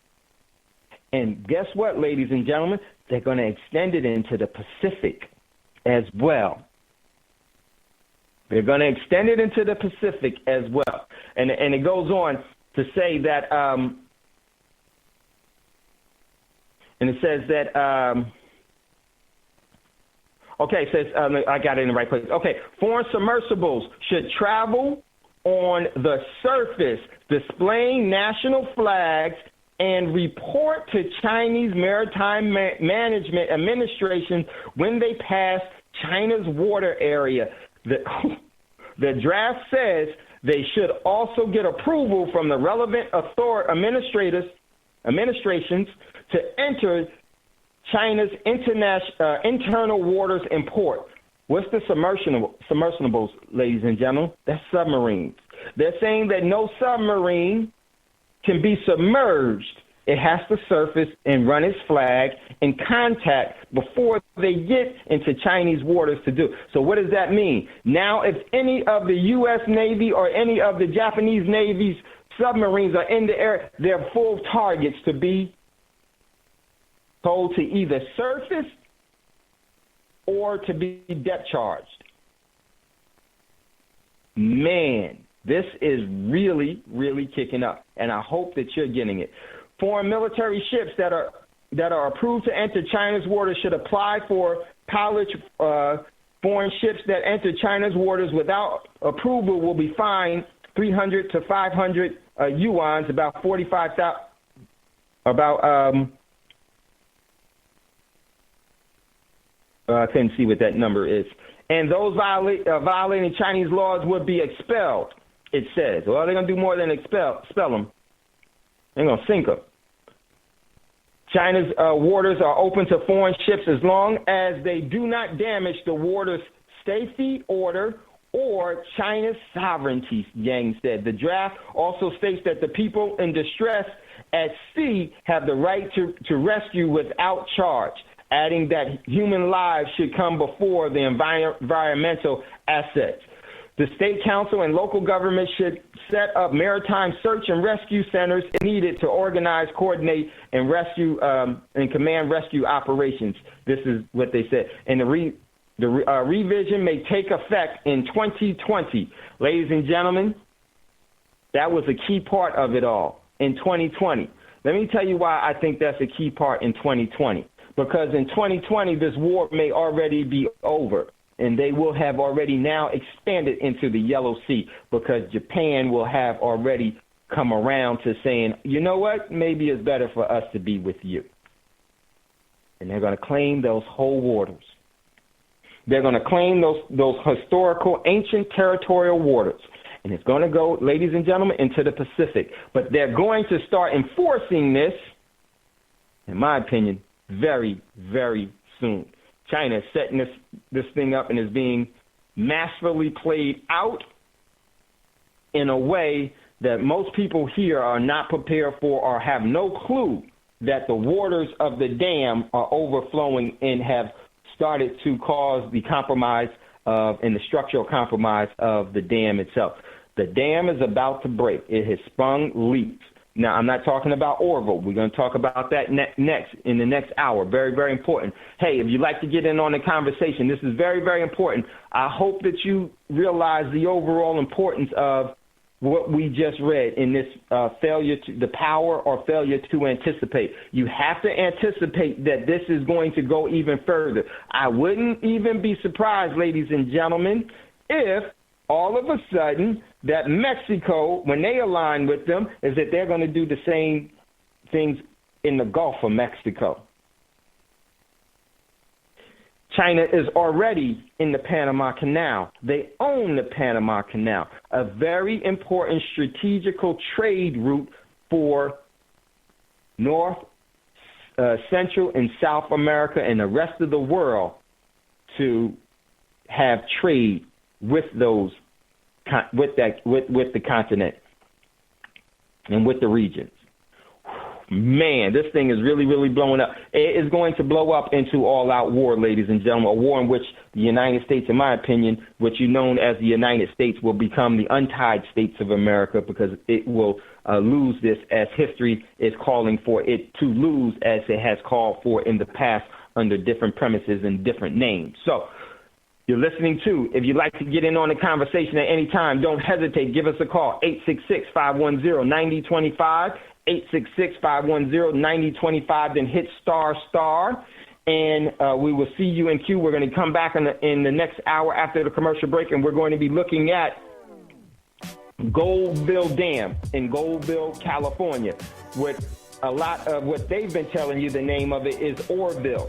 And guess what, ladies and gentlemen? They're going to extend it into the Pacific as well. They're going to extend it into the Pacific as well. And it goes on to say that and it says that, it says, I got it in the right place. Okay, foreign submersibles should travel on the surface, displaying national flags, and report to Chinese Maritime Management Administration when they pass China's water area. The draft says they should also get approval from the relevant administrations to enter China's internal waters and port. What's the submersibles, ladies and gentlemen? That's submarines. They're saying that no submarine can be submerged it has to surface and run its flag in contact before they get into Chinese waters to do. So what does that mean? Now, if any of the U.S. Navy or any of the Japanese Navy's submarines are in the air, they're full targets to be told to either surface or to be depth charged. Man, this is really, really kicking up, and I hope that you're getting it. Foreign military ships that are approved to enter China's waters should apply for pilot. Foreign ships that enter China's waters without approval will be fined 300 to 500 yuans, about 45,000. I couldn't see what that number is. And those violating Chinese laws would be expelled, it says. Well, they're going to do more than expel them. They're going to sink them. China's waters are open to foreign ships as long as they do not damage the water's safety order or China's sovereignty, Yang said. The draft also states that the people in distress at sea have the right to rescue without charge, adding that human lives should come before the environmental assets. The state council and local government should set up maritime search and rescue centers needed to organize, coordinate, and rescue and command rescue operations. This is what they said. And the revision may take effect in 2020. Ladies and gentlemen, that was a key part of it all in 2020. Let me tell you why I think that's a key part in 2020. Because in 2020, this war may already be over, and they will have already now expanded into the Yellow Sea, because Japan will have already come around to saying, you know what, maybe it's better for us to be with you. And they're going to claim those whole waters. They're going to claim those historical, ancient territorial waters. And it's going to go, ladies and gentlemen, into the Pacific. But they're going to start enforcing this, in my opinion, very, very soon. China is setting this thing up and is being masterfully played out in a way that most people here are not prepared for or have no clue that the waters of the dam are overflowing and have started to cause the compromise of and the structural compromise of the dam itself. The dam is about to break. It has sprung leaks. Now, I'm not talking about Oroville. We're going to talk about that next in the next hour. Very, very important. Hey, if you'd like to get in on the conversation, this is very, very important. I hope that you realize the overall importance of what we just read in this the power or failure to anticipate. You have to anticipate that this is going to go even further. I wouldn't even be surprised, ladies and gentlemen, if all of a sudden that Mexico, when they align with them, is that they're going to do the same things in the Gulf of Mexico. China is already in the Panama Canal. They own the Panama Canal, a very important strategical trade route for North, Central, and South America and the rest of the world to have trade with those, with the continent and with the regions. Man, this thing is really, really blowing up. It is going to blow up into all-out war, ladies and gentlemen, a war in which the United States, in my opinion, what you known as the United States, will become the untied states of America, because it will lose this as history is calling for it to lose, as it has called for in the past under different premises and different names. So you're listening to, if you'd like to get in on the conversation at any time, don't hesitate. Give us a call, 866-510-9025. 866-510-9025, then hit **, and we will see you in queue. We're going to come back in the next hour after the commercial break, and we're going to be looking at Goldville Damn in Goldville, California. With a lot of what they've been telling you, the name of it is Oroville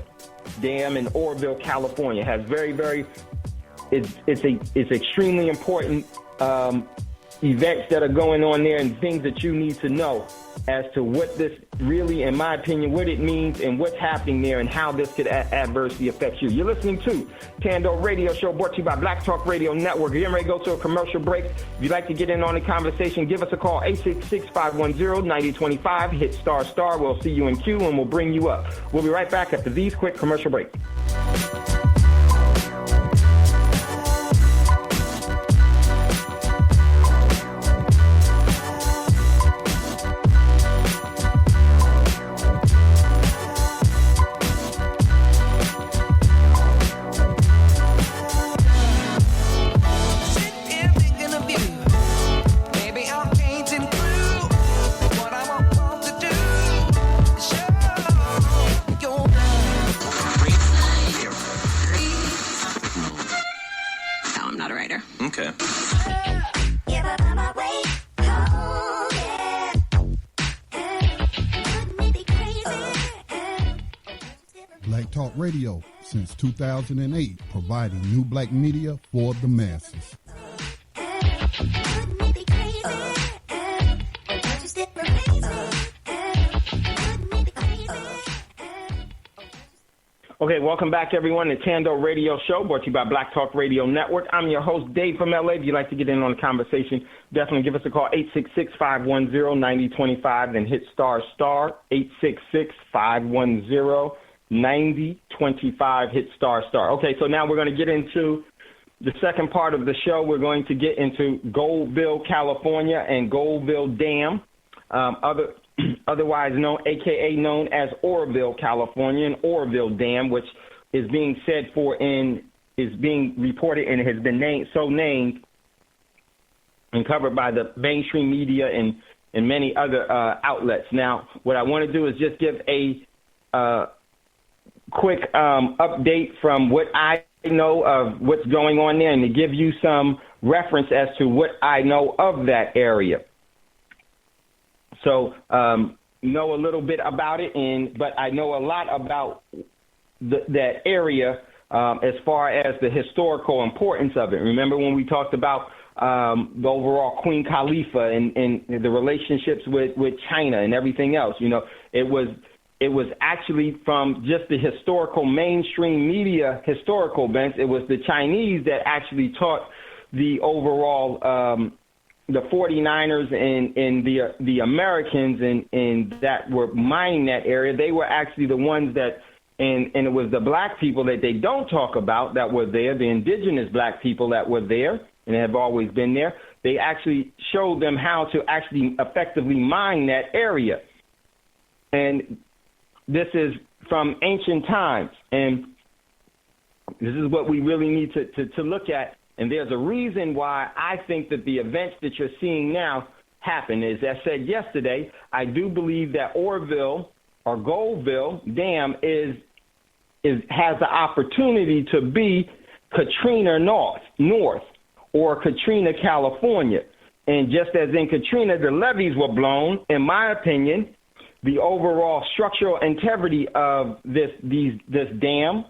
Damn in Oroville, California. It has it's extremely important events that are going on there and things that you need to know as to what this really, in my opinion, what it means and what's happening there and how this could adversely affect you. You're listening to Tando Radio Show, brought to you by Black Talk Radio Network. You're getting ready to go to a commercial break. If you'd like to get in on the conversation, give us a call, 866-510-9025. Hit ***. We'll see you in queue, and we'll bring you up. We'll be right back after these quick commercial breaks. Radio since 2008, providing new black media for the masses. Okay, welcome back, everyone, to Tando Radio Show, brought to you by Black Talk Radio Network. I'm your host, Dave from LA. If you'd like to get in on the conversation, definitely give us a call, 866-510-9025, then hit ***, 866-510-9025, hit ***. Okay, so now we're going to get into the second part of the show. We're going to get into Goldville, California, and Goldville Damn, otherwise known, a.k.a. known as Oroville, California, and Oroville Damn, which is being is being reported and has been named and covered by the mainstream media and many other outlets. Now, what I want to do is just give a quick update from what I know of what's going on there and to give you some reference as to what I know of that area. So know a little bit about it, but I know a lot about that area as far as the historical importance of it. Remember when we talked about the overall Queen Khalifa and the relationships with China and everything else? You know, it was actually from just the historical mainstream media historical events. It was the Chinese that actually taught the overall the 49ers and the Americans and that were mining that area. They were actually the ones that, and it was the black people that they don't talk about that were there, the indigenous black people that were there and have always been there. They actually showed them how to actually effectively mine that area. And this is from ancient times, and this is what we really need to look at. And there's a reason why I think that the events that you're seeing now happen. As I said yesterday, I do believe that Oroville or Goldville Dam has the opportunity to be Katrina North or Katrina, California. And just as in Katrina, the levees were blown, in my opinion, the overall structural integrity of this dam,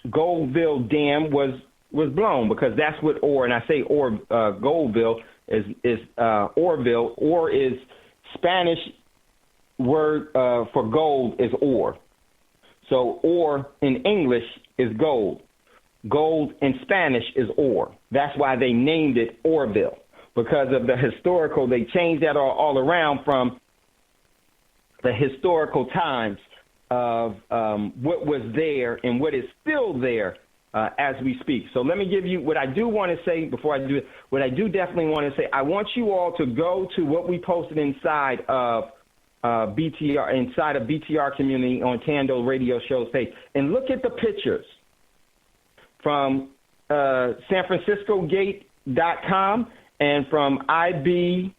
Goldville Dam, was blown, because that's what Goldville is Oroville. Or is Spanish word for gold is ore. So ore in English is gold. Gold in Spanish is ore. That's why they named it Oroville, because of the historical. They changed that all around from the historical times of what was there and what is still there as we speak. So let me give you what I do want to say before I do it. What I do definitely want to say, I want you all to go to what we posted inside of BTR community on Tando Radio Show's page, and look at the pictures from SanFranciscoGate.com and from IB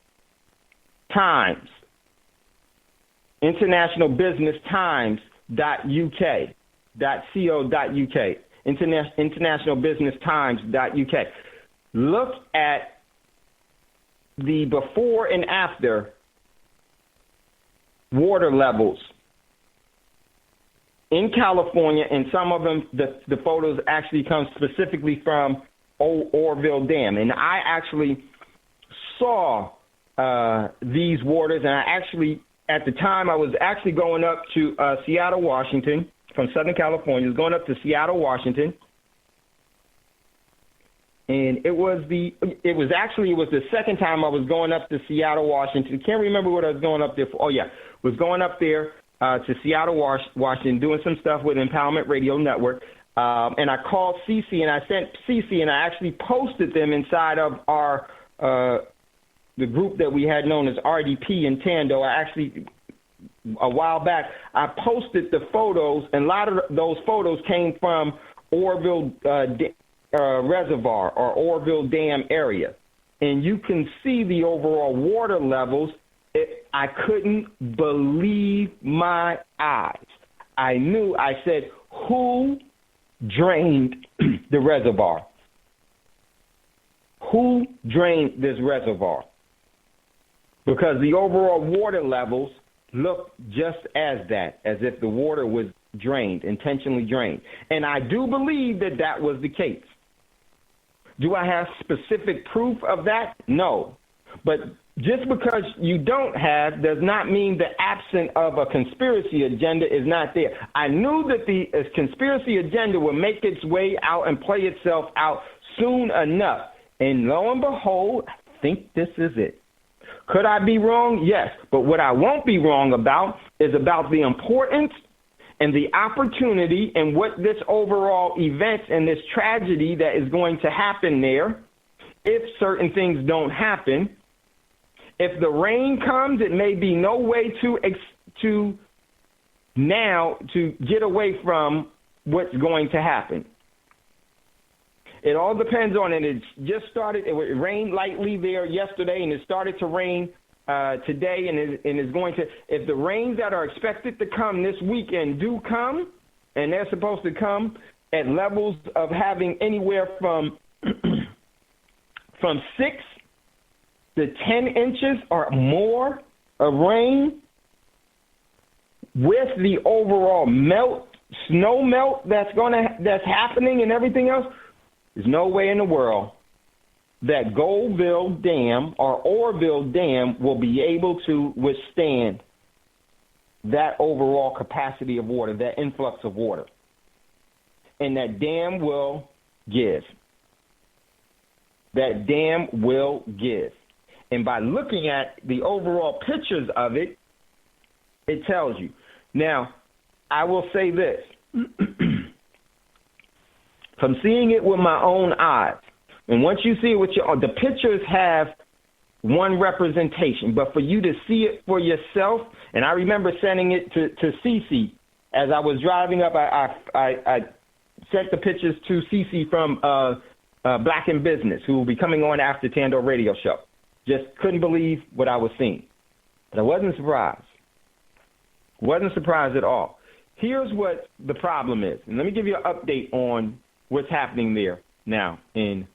Times, International Business Times.uk, .co.uk, International Business Times.uk. Look at the before and after water levels in California, and some of them, the photos actually come specifically from Oroville Dam. And I actually saw these waters, and I actually at the time, I was actually going up to Seattle, Washington, from Southern California. I was going up to Seattle, Washington. And it was the second time I was going up to Seattle, Washington. Can't remember what I was going up there for. Oh, yeah. Was going up there to Seattle, Washington, doing some stuff with Empowerment Radio Network. And I called CC, and I sent CC, and I actually posted them inside of our the group that we had known as RDP in Tando. I actually, a while back, I posted the photos, and a lot of those photos came from Oroville Reservoir or Oroville Damn area. And you can see the overall water levels. I couldn't believe my eyes. I said, who drained the reservoir? Who drained this reservoir? Because the overall water levels look just as if the water was drained, intentionally drained. And I do believe that that was the case. Do I have specific proof of that? No. But just because you don't have does not mean the absence of a conspiracy agenda is not there. I knew that the conspiracy agenda would make its way out and play itself out soon enough. And lo and behold, I think this is it. Could I be wrong? Yes. But what I won't be wrong about is about the importance and the opportunity and what this overall event and this tragedy that is going to happen there, if certain things don't happen. If the rain comes, it may be no way to get away from what's going to happen. It all depends on it. It just started. It rained lightly there yesterday, and it started to rain today, and is going to. If the rains that are expected to come this weekend do come, and they're supposed to come at levels of having anywhere from 6 to 10 inches or more of rain, with the overall snow melt that's happening and everything else, there's no way in the world that Goldville Dam or Oroville Dam will be able to withstand that overall capacity of water, that influx of water. And that dam will give. That dam will give. And by looking at the overall pictures of it, it tells you. Now, I will say this. From seeing it with my own eyes, and once you see it with the pictures have one representation, but for you to see it for yourself, and I remember sending it to Cece as I was driving up. I sent the pictures to Cece from Black in Business, who will be coming on after Tando Radio Show. Just couldn't believe what I was seeing. But I wasn't surprised. Wasn't surprised at all. Here's what the problem is. And let me give you an update on what's happening there now in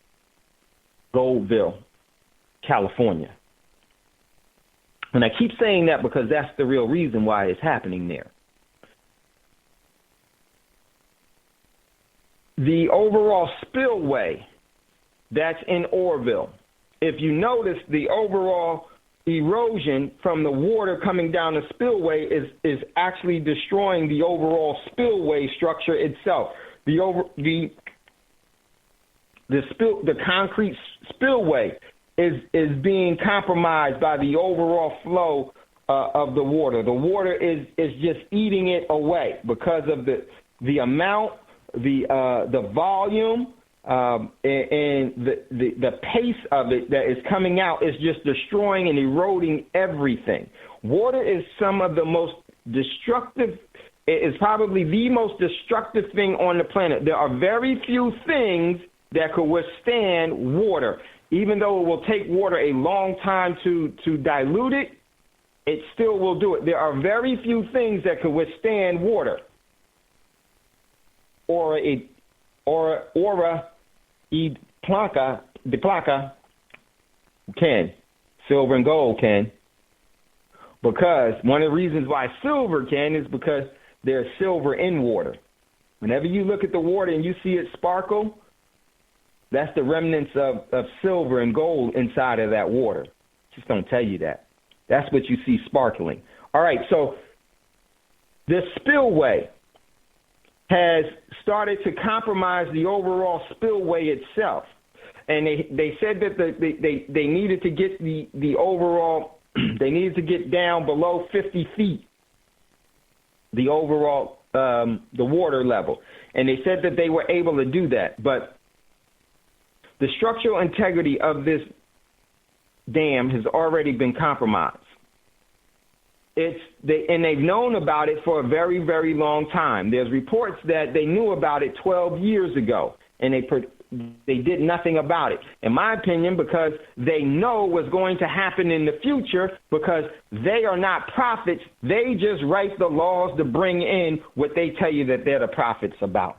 Goldville, California. And I keep saying that because that's the real reason why it's happening there. The overall spillway that's in Oroville, if you notice, the overall erosion from the water coming down the spillway is actually destroying the overall spillway structure itself. The concrete spillway is being compromised by the overall flow of the water. The water is just eating it away because of the amount, the volume, and the pace of it that is coming out is just destroying and eroding everything. Water is some of the most destructive. It is probably the most destructive thing on the planet. There are very few things that could withstand water. Even though it will take water a long time to dilute it, it still will do it. There are very few things that could withstand water. De placa can. Silver and gold can. Because one of the reasons why silver can is because there's silver in water. Whenever you look at the water and you see it sparkle, that's the remnants of silver and gold inside of that water. Just don't tell you that. That's what you see sparkling. All right, so the spillway has started to compromise the overall spillway itself. And they said that they needed to get the overall, they needed to get down below 50 feet, the overall, the water level. And they said that they were able to do that. But the structural integrity of this dam has already been compromised. And they've known about it for a very, very long time. There's reports that they knew about it 12 years ago, and they did nothing about it. In my opinion, because they know what's going to happen in the future, because they are not prophets. They just write the laws to bring in what they tell you that they're the prophets about.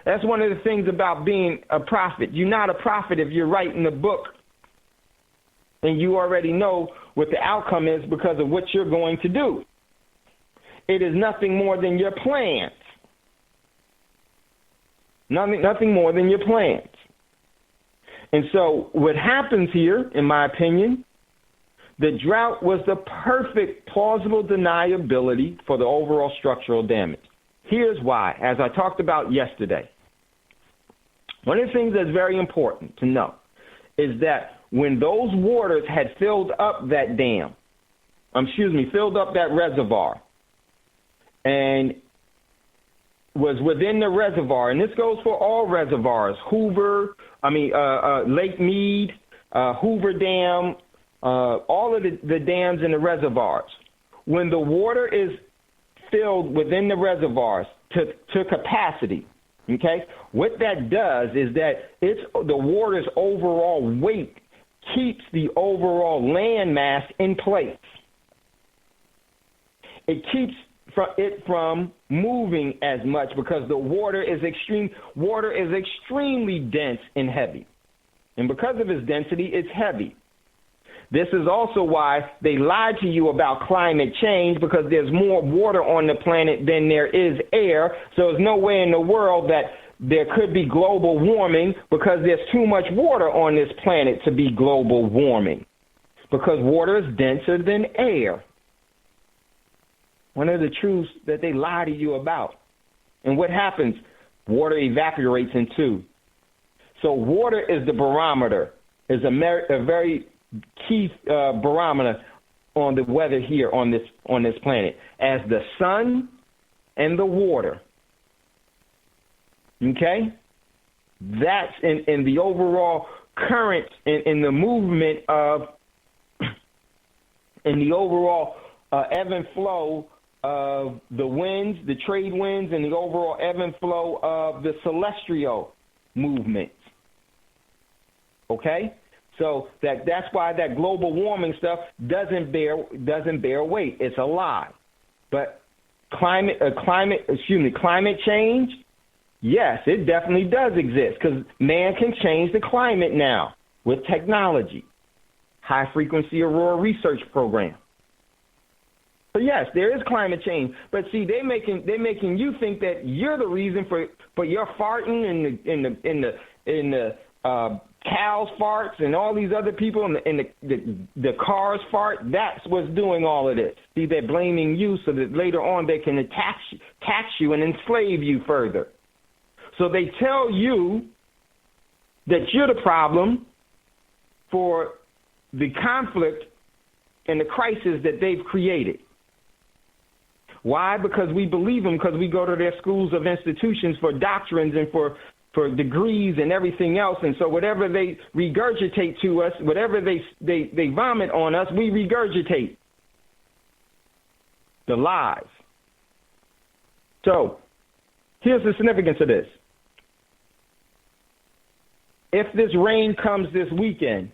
That's one of the things about being a prophet. You're not a prophet if you're writing a book and you already know what the outcome is because of what you're going to do. It is nothing more than your plans. Nothing more than your plans. And so what happens here, in my opinion, the drought was the perfect plausible deniability for the overall structural damage. Here's why, as I talked about yesterday. One of the things that's very important to know is that when those waters had filled up that filled up that reservoir and was within the reservoir, and this goes for all reservoirs, Lake Mead, Hoover Dam, all of the dams in the reservoirs. When the water is filled within the reservoirs to capacity, okay, what that does is that the water's overall weight keeps the overall land mass in place. It keeps it from moving as much because the water is extremely dense and heavy. And because of its density, it's heavy. This is also why they lied to you about climate change, because there's more water on the planet than there is air. So there's no way in the world that there could be global warming, because there's too much water on this planet to be global warming, because water is denser than air. One of the truths that they lie to you about. And what happens? Water evaporates in two. So water is the barometer, is a very key barometer on the weather here on this planet, as the sun and the water. Okay? That's in the overall current, in the movement of, in the overall ebb and flow of the winds, the trade winds, and the overall ebb and flow of the celestial movements. Okay? So that's why that global warming stuff doesn't bear weight. It's a lie. But climate change, yes, it definitely does exist, because man can change the climate now with technology, high frequency aurora research program. So yes, there is climate change, but see, they're making you think that you're the reason for your farting in the cows' farts and all these other people and the cars fart. That's what's doing all of this. See, they're blaming you so that later on they can tax you and enslave you further. So they tell you that you're the problem for the conflict and the crisis that they've created. Why? Because we believe them, because we go to their schools of institutions for doctrines and for degrees and everything else. And so whatever they regurgitate to us, whatever they vomit on us, we regurgitate the lies. So here's the significance of this. If this rain comes this weekend,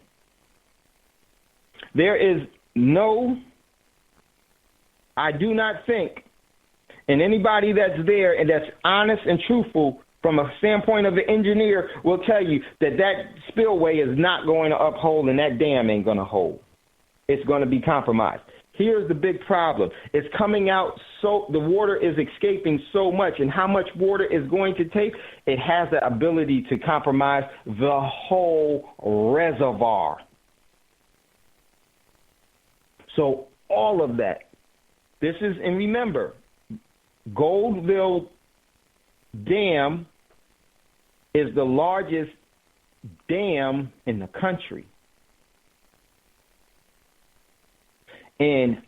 I do not think, and anybody that's there and that's honest and truthful from a standpoint of the engineer will tell you that spillway is not going to uphold and that dam ain't going to hold. It's going to be compromised. Here's the big problem. It's coming out, so the water is escaping so much, and how much water is going to take? It has the ability to compromise the whole reservoir. So all of that. This is, and remember, Goldville Damn is the largest dam in the country. And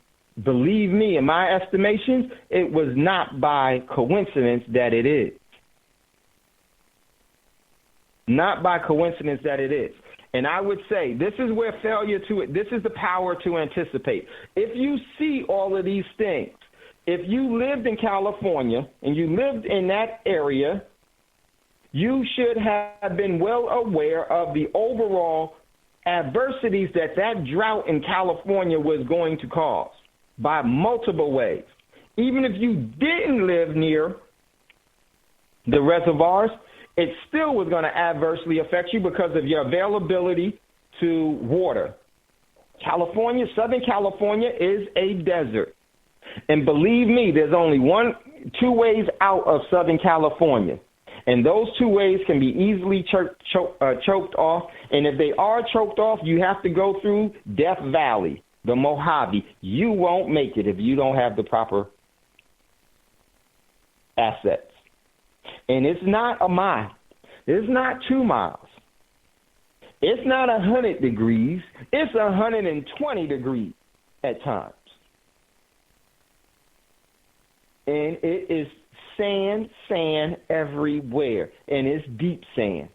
believe me, in my estimations, it was not by coincidence that it is. Not by coincidence that it is. And I would say this is where this is the power to anticipate. If you see all of these things, if you lived in California and you lived in that area, you should have been well aware of the overall adversities that drought in California was going to cause by multiple ways. Even if you didn't live near the reservoirs, it still was going to adversely affect you because of your availability to water. Southern California is a desert. And believe me, there's only two ways out of Southern California. And those two ways can be easily choked off. And if they are choked off, you have to go through Death Valley, the Mojave. You won't make it if you don't have the proper assets. And it's not a mile. It's not 2 miles. It's not 100 degrees. It's 120 degrees at times. And it is sand everywhere. And it's deep sand.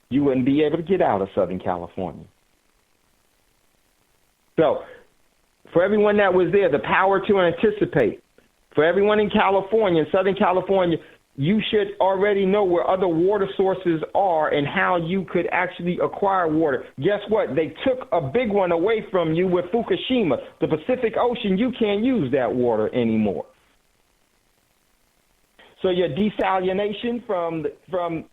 You wouldn't be able to get out of Southern California. So, for everyone that was there, the power to anticipate. For everyone in California, Southern California, you should already know where other water sources are and how you could actually acquire water. Guess what? They took a big one away from you with Fukushima. The Pacific Ocean, you can't use that water anymore. So your desalination from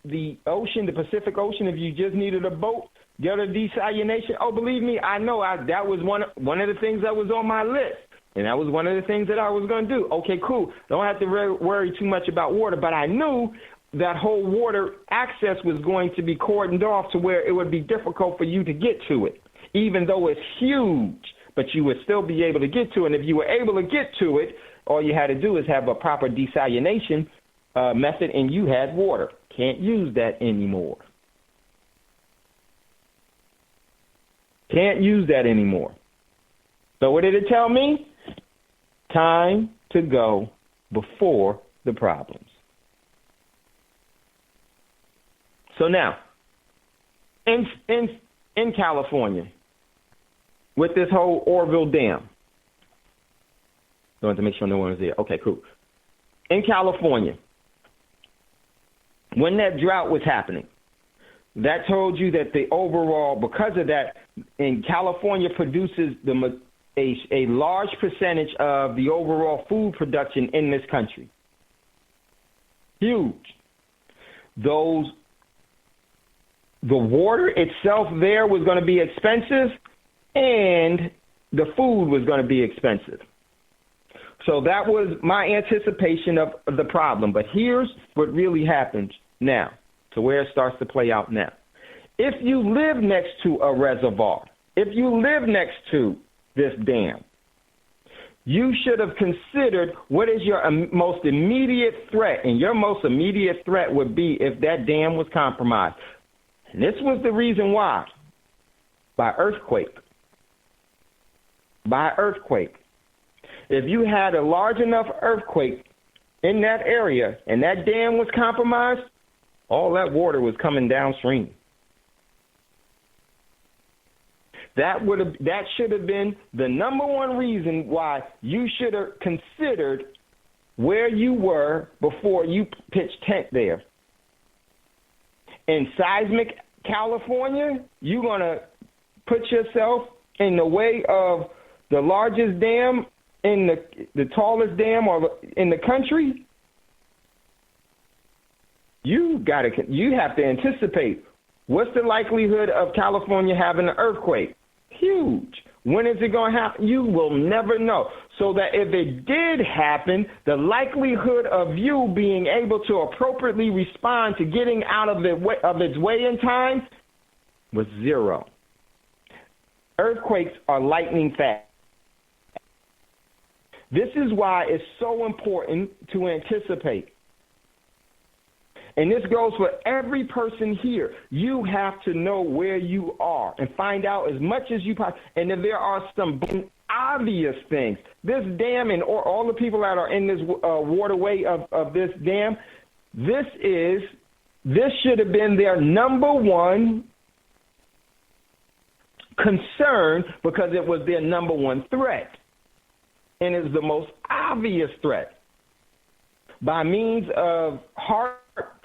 the ocean, the Pacific Ocean, if you just needed a boat, get a desalination. Oh, believe me, I know that was one of the things that was on my list. And that was one of the things that I was going to do. Okay, cool. Don't have to worry too much about water. But I knew that whole water access was going to be cordoned off to where it would be difficult for you to get to it, even though it's huge. But you would still be able to get to it. And if you were able to get to it, all you had to do is have a proper desalination method, and you had water. Can't use that anymore. Can't use that anymore. So what did it tell me? Time to go before the problems. So now, in California, with this whole Oroville Damn, I wanted to make sure no one was there. Okay, cool. In California, when that drought was happening, that told you that the overall, because of that, in California produces a large percentage of the overall food production in this country. Huge. The water itself there was going to be expensive, and the food was going to be expensive. So that was my anticipation of the problem. But here's what really happens now, to where it starts to play out now. If you live next to a reservoir, if you live next to this dam, you should have considered what is your most immediate threat, and your most immediate threat would be if that dam was compromised. And this was the reason why. By earthquake. By earthquake. If you had a large enough earthquake in that area and that dam was compromised, all that water was coming downstream. That should have been the number one reason why you should have considered where you were before you pitched tent there. In seismic California, you're going to put yourself in the way of the largest dam in the tallest dam in the country. You have to anticipate what's the likelihood of California having an earthquake. Huge. When is it going to happen? You will never know. So that if it did happen, the likelihood of you being able to appropriately respond to getting out of its way in time was zero. Earthquakes are lightning fast. This is why it's so important to anticipate. And this goes for every person here. You have to know where you are and find out as much as you possibly. And if there are some obvious things, this dam and all the people that are in this waterway of this dam, this should have been their number one concern because it was their number one threat. And it's the most obvious threat. By means of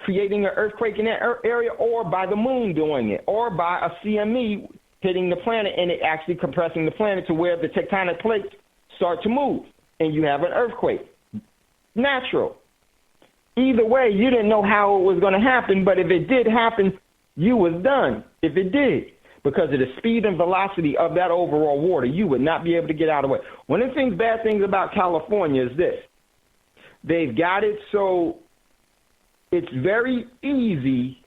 creating an earthquake in that area, or by the moon doing it, or by a CME hitting the planet and it actually compressing the planet to where the tectonic plates start to move, and you have an earthquake. Natural. Either way, you didn't know how it was going to happen, but if it did happen, you was done. If it did. Because of the speed and velocity of that overall water, you would not be able to get out of the way. One of the bad things about California is this. They've got it so it's very easy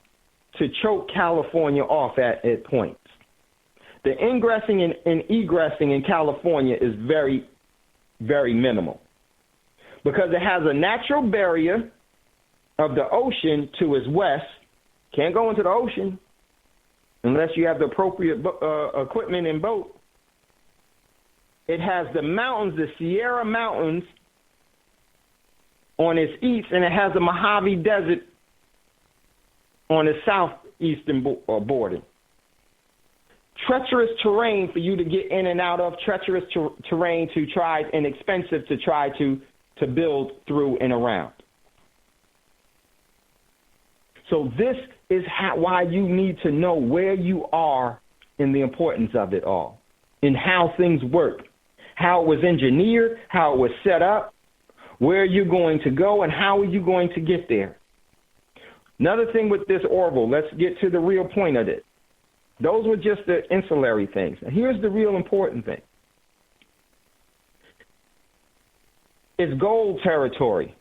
to choke California off at points. The ingressing and egressing in California is very, very minimal because it has a natural barrier of the ocean to its west. Can't go into the ocean unless you have the appropriate equipment and boat. It has the mountains, the Sierra Mountains, on its east, and it has the Mojave Desert on its southeastern border. Treacherous terrain for you to get in and out of, treacherous terrain to try, and expensive to try to build through and around. So this is why you need to know where you are and the importance of it all, and how things work, how it was engineered, how it was set up, where you're going to go, and how are you going to get there. Another thing with this Oroville, let's get to the real point of it. Those were just the ancillary things. And here's the real important thing. It's gold territory.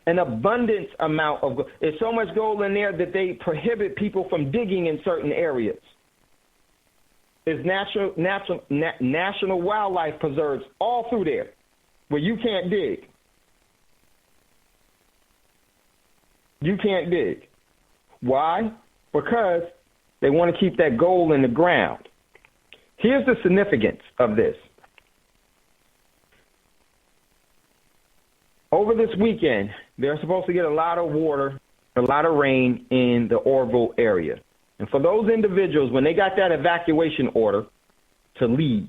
An abundance amount of gold. There's so much gold in there that they prohibit people from digging in certain areas. There's national wildlife preserves all through there where you can't dig. You can't dig. Why? Because they want to keep that gold in the ground. Here's the significance of this. Over this weekend, they're supposed to get a lot of water, a lot of rain in the Oroville area. And for those individuals, when they got that evacuation order to leave,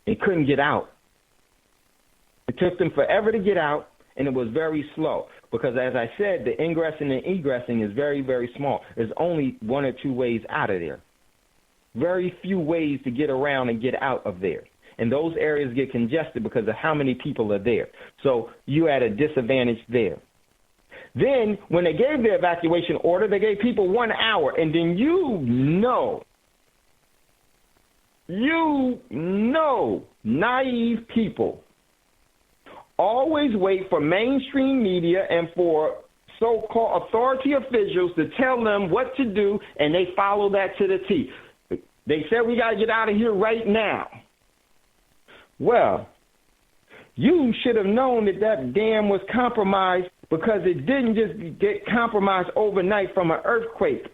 they couldn't get out. It took them forever to get out, and it was very slow. Because, as I said, the ingressing and egressing is very, very small. There's only one or two ways out of there. Very few ways to get around and get out of there. And those areas get congested because of how many people are there. So you're at a disadvantage there. Then, when they gave the evacuation order, they gave people 1 hour. And then you know, naive people always wait for mainstream media and for so-called authority officials to tell them what to do, and they follow that to the T. They said we got to get out of here right now. Well, you should have known that that dam was compromised because it didn't just get compromised overnight from an earthquake.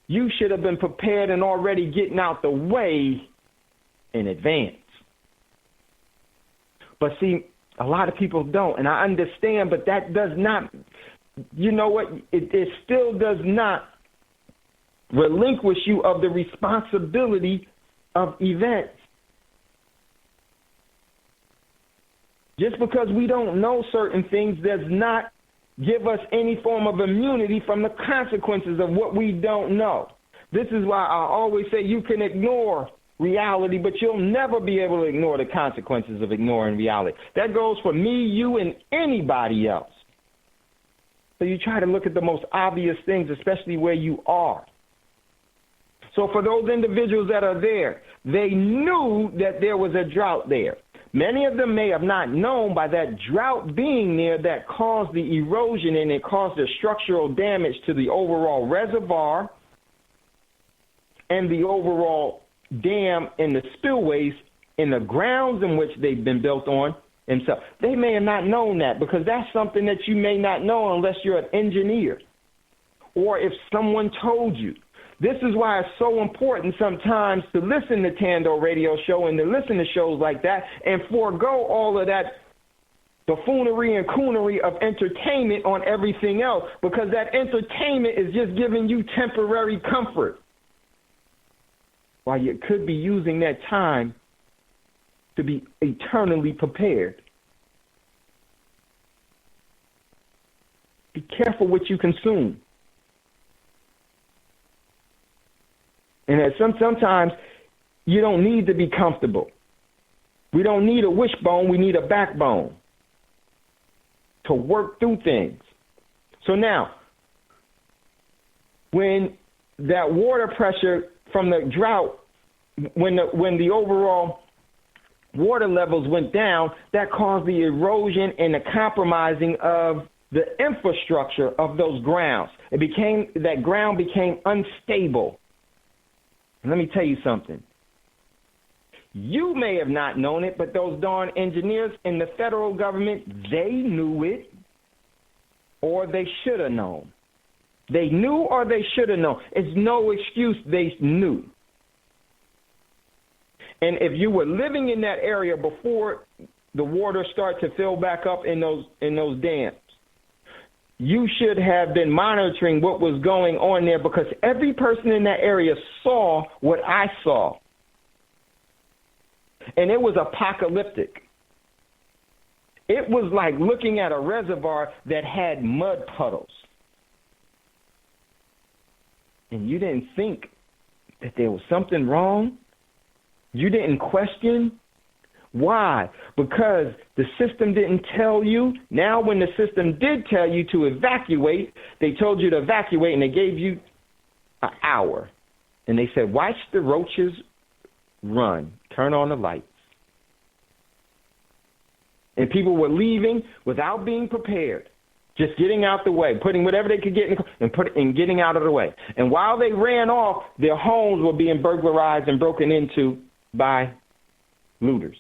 You should have been prepared and already getting out the way in advance. But see, a lot of people don't, and I understand, but that does not, you know what, it still does not relinquish you of the responsibility of events. Just because we don't know certain things does not give us any form of immunity from the consequences of what we don't know. This is why I always say you can ignore reality, but you'll never be able to ignore the consequences of ignoring reality. That goes for me, you, and anybody else. So you try to look at the most obvious things, especially where you are. So for those individuals that are there, they knew that there was a drought there. Many of them may have not known by that drought being there that caused the erosion and it caused the structural damage to the overall reservoir and the overall dam and the spillways in the grounds in which they've been built on themselves. They may have not known that, because that's something that you may not know unless you're an engineer or if someone told you. This is why it's so important sometimes to listen to Tando Radio Show and to listen to shows like that and forego all of that buffoonery and coonery of entertainment on everything else, because that entertainment is just giving you temporary comfort, while you could be using that time to be eternally prepared. Be careful what you consume. And sometimes you don't need to be comfortable. We don't need a wishbone, we need a backbone to work through things. So now, when that water pressure from the drought, when the overall water levels went down, that caused the erosion and the compromising of the infrastructure of those grounds. That ground became unstable. And let me tell you something. You may have not known it, but those darn engineers in the federal government, they knew it, or they should have known. They knew or they should have known. It's no excuse, they knew. And if you were living in that area before the water started to fill back up in those dams, you should have been monitoring what was going on there, because every person in that area saw what I saw. And it was apocalyptic. It was like looking at a reservoir that had mud puddles. And you didn't think that there was something wrong? You didn't question? Why? Because the system didn't tell you. Now when the system did tell you to evacuate, they told you to evacuate, and they gave you an hour. And they said, watch the roaches run. Turn on the lights. And people were leaving without being prepared, just getting out the way, putting whatever they could get and getting out of the way. And while they ran off, their homes were being burglarized and broken into by looters.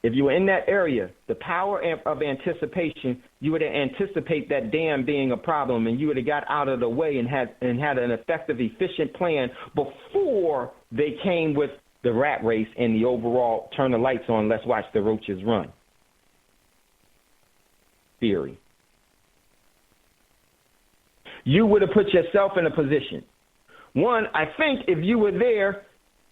If you were in that area, the power of anticipation, you would anticipate that dam being a problem, and you would have got out of the way and had an effective, efficient plan before they came with the rat race and the overall turn the lights on, let's watch the roaches run theory. You would have put yourself in a position. One, I think if you were there,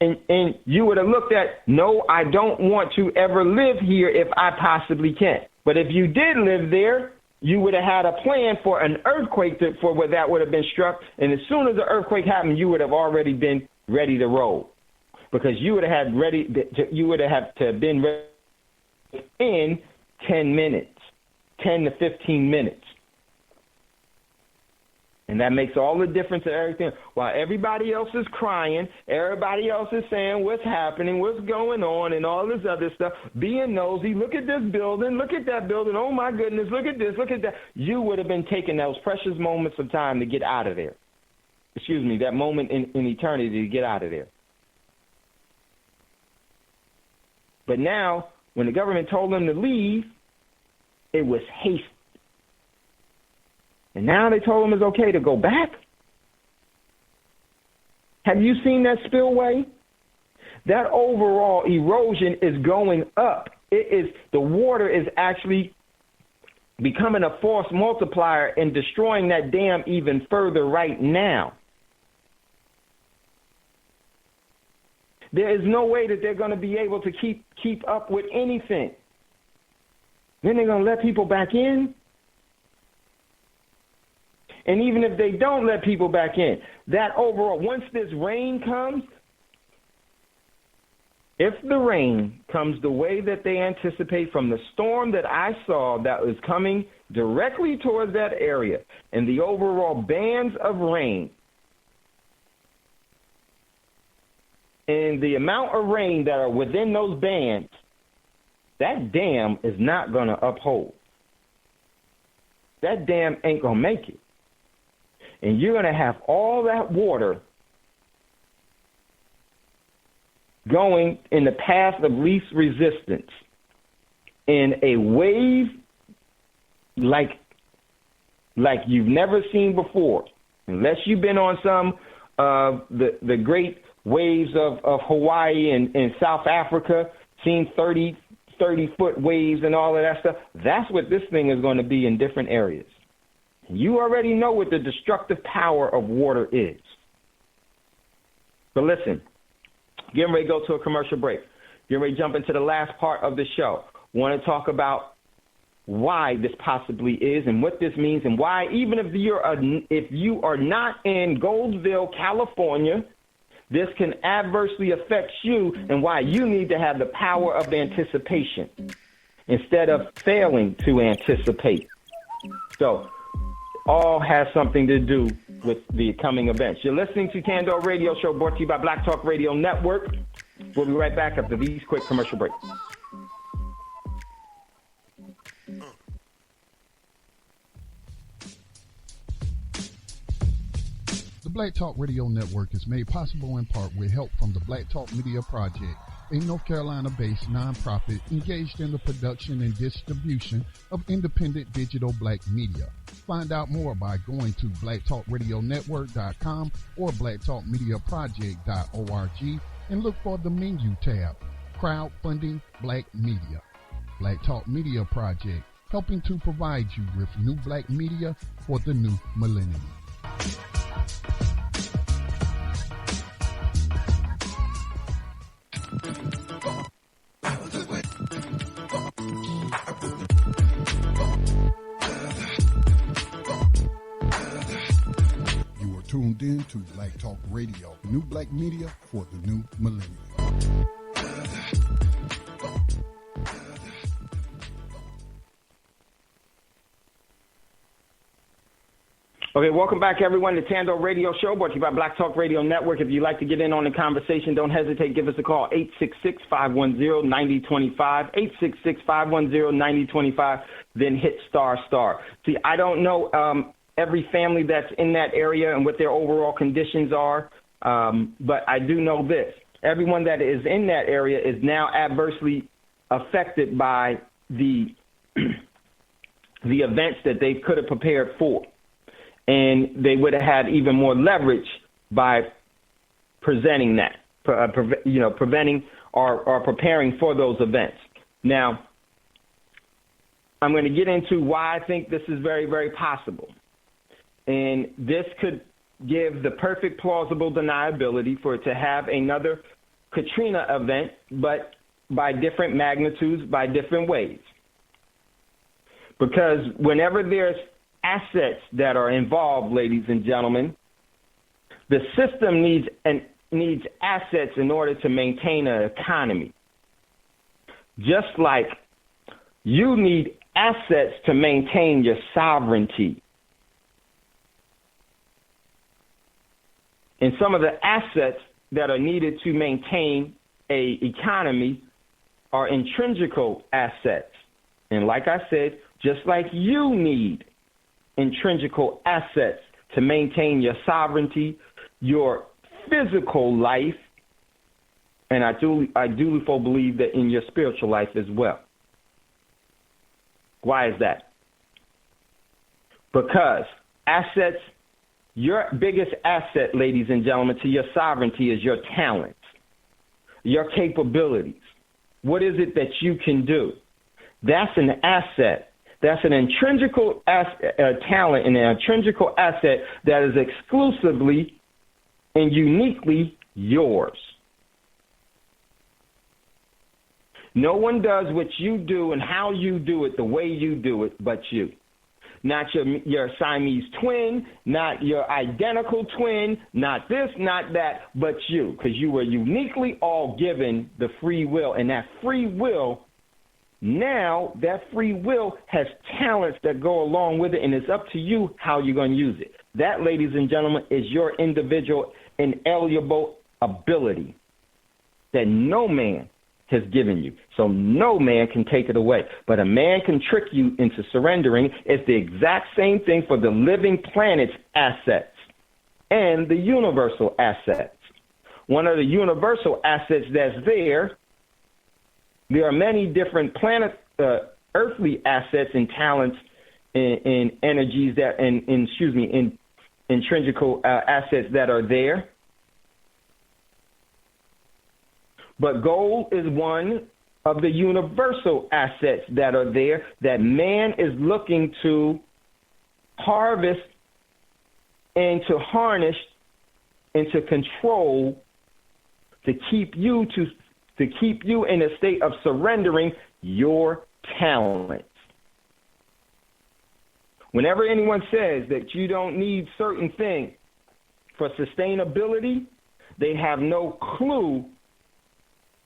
and you would have looked at, no, I don't want to ever live here if I possibly can. But if you did live there, you would have had a plan for an earthquake for where that would have been struck. And as soon as the earthquake happened, you would have already been ready to roll, because you would have been ready in 10 minutes, 10 to 15 minutes. And that makes all the difference in everything. While everybody else is crying, everybody else is saying what's happening, what's going on, and all this other stuff, being nosy, look at this building, look at that building, oh my goodness, look at this, look at that. You would have been taking those precious moments of time to get out of there. That moment in eternity to get out of there. But now, when the government told them to leave, it was haste. And now they told them it's okay to go back? Have you seen that spillway? That overall erosion is going up. The water is actually becoming a force multiplier and destroying that dam even further right now. There is no way that they're going to be able to keep up with anything. Then they're going to let people back in? And even if they don't let people back in, that overall, once this rain comes, if the rain comes the way that they anticipate from the storm that I saw that was coming directly towards that area, and the overall bands of rain, and the amount of rain that are within those bands, that dam is not going to uphold. That dam ain't going to make it. And you're going to have all that water going in the path of least resistance in a wave like you've never seen before, unless you've been on some of the great waves of Hawaii and South Africa, seen 30-foot waves and all of that stuff. That's what this thing is going to be in different areas. You already know what the destructive power of water is. But listen, getting ready to go to a commercial break. Getting ready to jump into the last part of the show. Want to talk about why this possibly is and what this means, and why, even if you are not in Goldville, California, this can adversely affect you, and why you need to have the power of anticipation instead of failing to anticipate. So all has something to do with the coming events. You're listening to Tando Radio Show, brought to you by Black Talk Radio Network. We'll be right back after these quick commercial breaks. The Black Talk Radio Network is made possible in part with help from the Black Talk Media Project, a North Carolina-based nonprofit engaged in the production and distribution of independent digital black media. Find out more by going to blacktalkradionetwork.com or blacktalkmediaproject.org and look for the menu tab, Crowdfunding Black Media. Black Talk Media Project, helping to provide you with new black media for the new millennium. You are tuned in to Black Talk Radio, new black media for the new millennium. Okay, welcome back, everyone, to Tando Radio Show, brought to you by Black Talk Radio Network. If you'd like to get in on the conversation, don't hesitate. Give us a call, 866-510-9025, 866-510-9025, then hit ***. See, I don't know every family that's in that area and what their overall conditions are, but I do know this. Everyone that is in that area is now adversely affected by the events that they could have prepared for. And they would have had even more leverage by presenting that, preventing or preparing for those events. Now, I'm going to get into why I think this is very, very possible. And this could give the perfect plausible deniability for it to have another Katrina event, but by different magnitudes, by different ways. Because whenever there's assets that are involved, ladies and gentlemen, the system needs assets in order to maintain an economy. Just like you need assets to maintain your sovereignty. And some of the assets that are needed to maintain an economy are intrinsical assets. And like I said, just like you need intrinsical assets to maintain your sovereignty, your physical life, and I do believe that in your spiritual life as well. Why is that? Because assets, your biggest asset, ladies and gentlemen, to your sovereignty is your talents, your capabilities. What is it that you can do? That's an asset. That's an intrinsical talent and an intrinsical asset that is exclusively and uniquely yours. No one does what you do and how you do it the way you do it but you. Not your Siamese twin, not your identical twin, not this, not that, but you. Because you were uniquely all given the free will, and that free will, now that free will has talents that go along with it, and it's up to you how you're going to use it. That, ladies and gentlemen, is your individual inalienable ability that no man has given you. So no man can take it away. But a man can trick you into surrendering. It's the exact same thing for the living planet's assets and the universal assets. One of the universal assets that's there are many different earthly assets and talents and energies that, intrinsical assets that are there. But gold is one of the universal assets that are there that man is looking to harvest and to harness and to control to keep you in a state of surrendering your talents. Whenever anyone says that you don't need certain things for sustainability, they have no clue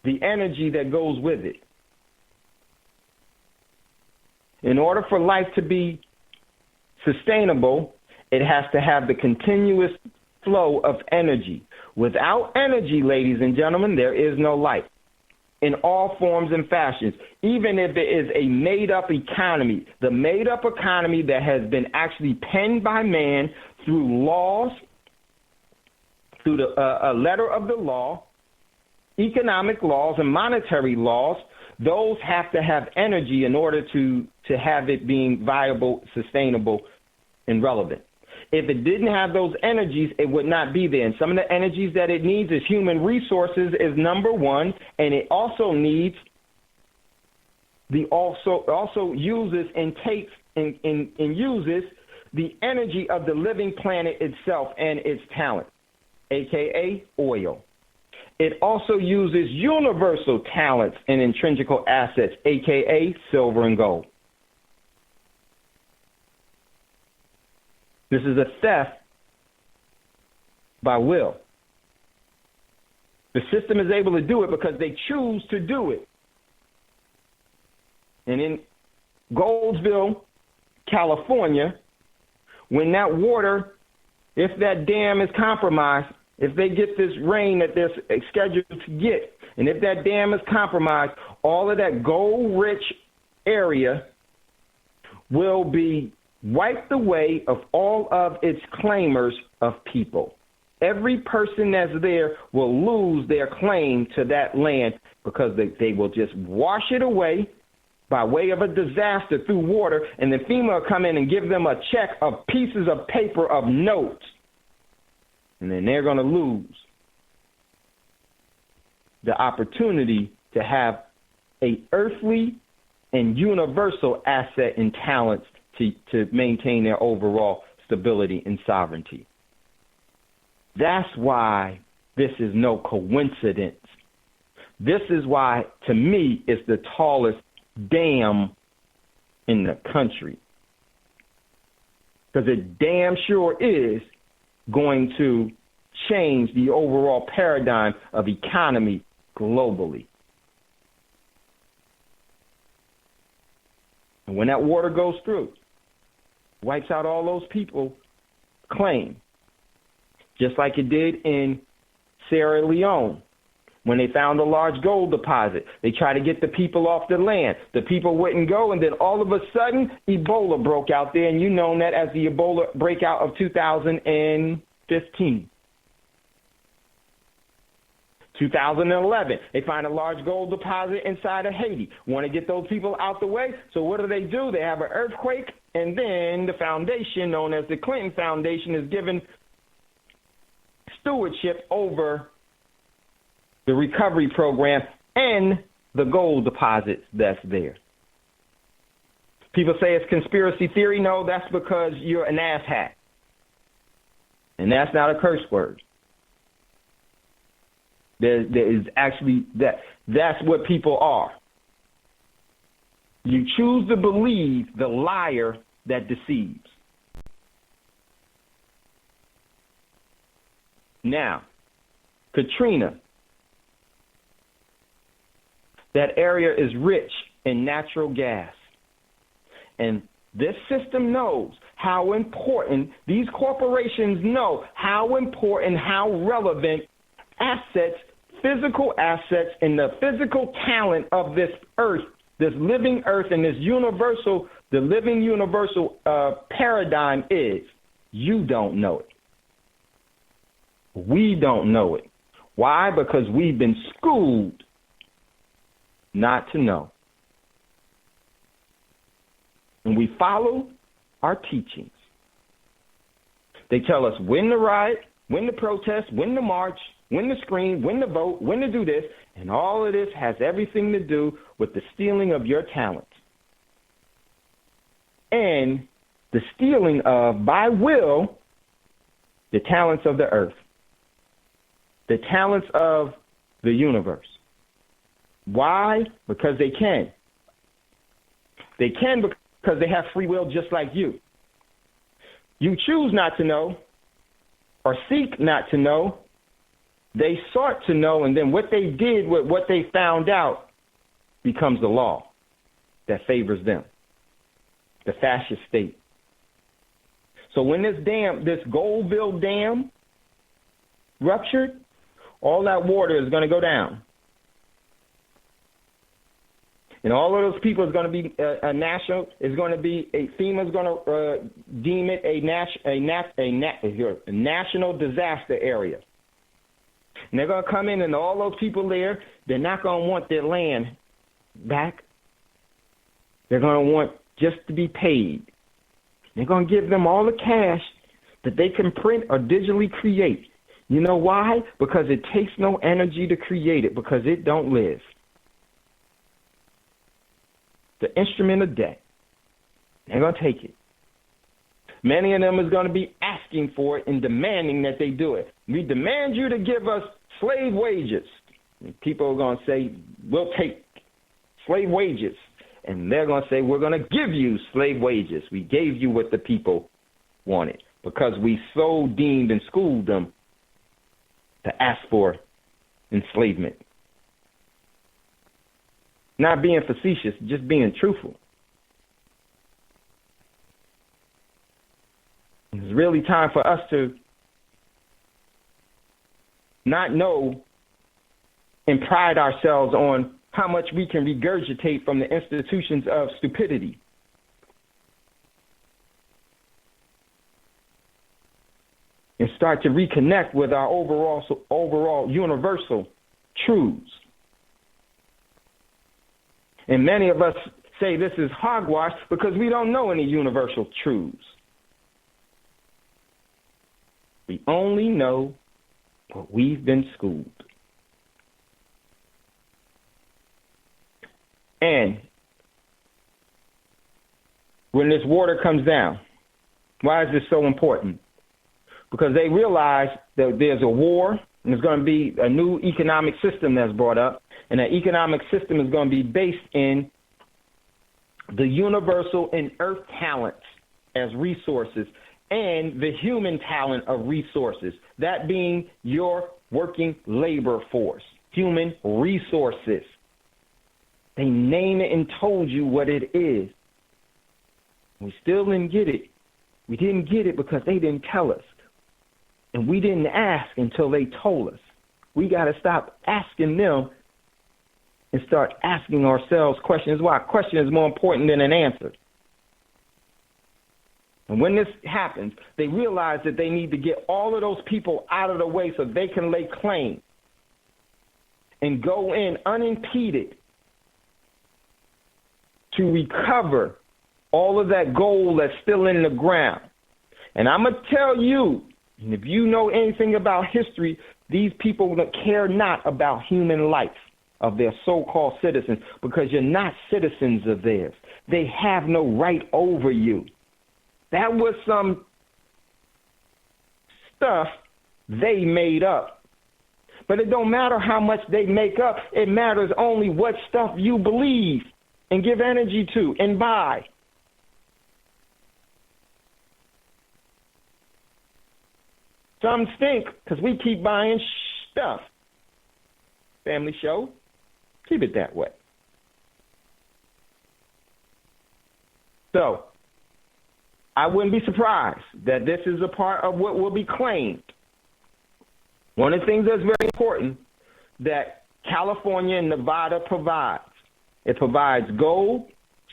the energy that goes with it. In order for life to be sustainable, it has to have the continuous flow of energy. Without energy, ladies and gentlemen, there is no life in all forms and fashions, even if it is a made-up economy, the made-up economy that has been actually penned by man through laws, through a letter of the law, economic laws and monetary laws. Those have to have energy in order to have it being viable, sustainable, and relevant. If it didn't have those energies, it would not be there. And some of the energies that it needs is human resources is number one, and it also needs also uses and takes and uses the energy of the living planet itself and its talent, aka oil. It also uses universal talents and intrinsical assets, aka silver and gold. This is a theft by will. The system is able to do it because they choose to do it. And in Goldville, California, when that water, if that dam is compromised, if they get this rain that they're scheduled to get, and if that dam is compromised, all of that gold-rich area will be wiped away of all of its claimers of people. Every person that's there will lose their claim to that land because they will just wash it away by way of a disaster through water, and then FEMA will come in and give them a check of pieces of paper of notes, and then they're going to lose the opportunity to have a earthly and universal asset and talents to maintain their overall stability and sovereignty. That's why this is no coincidence. This is why, to me, it's the tallest dam in the country. Because it damn sure is going to change the overall paradigm of economy globally. And when that water goes through, wipes out all those people claim, just like it did in Sierra Leone when they found a large gold deposit. They tried to get the people off the land. The people wouldn't go, and then all of a sudden, Ebola broke out there, and you know that as the Ebola breakout of 2015. 2011, they find a large gold deposit inside of Haiti. Want to get those people out the way? So what do? They have an earthquake, and then the foundation, known as the Clinton Foundation, is given stewardship over the recovery program and the gold deposits that's there. People say it's conspiracy theory. No, that's because you're an asshat. And that's not a curse word. There is actually that's what people are. You choose to believe the liar that deceives. Now, Katrina, that area is rich in natural gas. And this system knows how important, these corporations know how important, how relevant assets physical assets and the physical talent of this earth, this living earth, and this universal, the living universal paradigm is, you don't know it. We don't know it. Why? Because we've been schooled not to know. And we follow our teachings. They tell us when to riot, when to protest, when to march, when to scream, when to vote, when to do this, and all of this has everything to do with the stealing of your talent. And the stealing of, by will, the talents of the earth, the talents of the universe. Why? Because they can. They can because they have free will just like you. You choose not to know or seek not to know. They sought to know, and then what they did with what they found out becomes the law that favors them, the fascist state. So when this Goldville Damn ruptured, all that water is going to go down. And all of those people is going to be a national, is going to be, FEMA is going to deem it a national disaster area. And they're going to come in, and all those people there, they're not going to want their land back. They're going to want just to be paid. They're going to give them all the cash that they can print or digitally create. You know why? Because it takes no energy to create it, because it don't live. The instrument of debt. They're going to take it. Many of them is going to be asking for it and demanding that they do it. We demand you to give us slave wages. And people are going to say, we'll take slave wages. And they're going to say, we're going to give you slave wages. We gave you what the people wanted because we so deemed and schooled them to ask for enslavement. Not being facetious, just being truthful. It's really time for us to not know and pride ourselves on how much we can regurgitate from the institutions of stupidity. And start to reconnect with our overall universal truths. And many of us say this is hogwash because we don't know any universal truths. We only know what we've been schooled. And when this water comes down, why is this so important? Because they realize that there's a war, and there's going to be a new economic system that's brought up, and that economic system is going to be based in the universal and earth talents as resources and the human talent of resources, that being your working labor force, human resources. They named it and told you what it is. We still didn't get it. We didn't get it because they didn't tell us. And we didn't ask until they told us. We got to stop asking them and start asking ourselves questions. Why? A question is more important than an answer. And when this happens, they realize that they need to get all of those people out of the way so they can lay claim and go in unimpeded to recover all of that gold that's still in the ground. And I'm going to tell you, and if you know anything about history, these people care not about human life of their so-called citizens because you're not citizens of theirs. They have no right over you. That was some stuff they made up. But it don't matter how much they make up. It matters only what stuff you believe and give energy to and buy. Some stink because we keep buying stuff. Family show, keep it that way. So, I wouldn't be surprised that this is a part of what will be claimed. One of the things that's very important, that California and Nevada provides. It provides gold,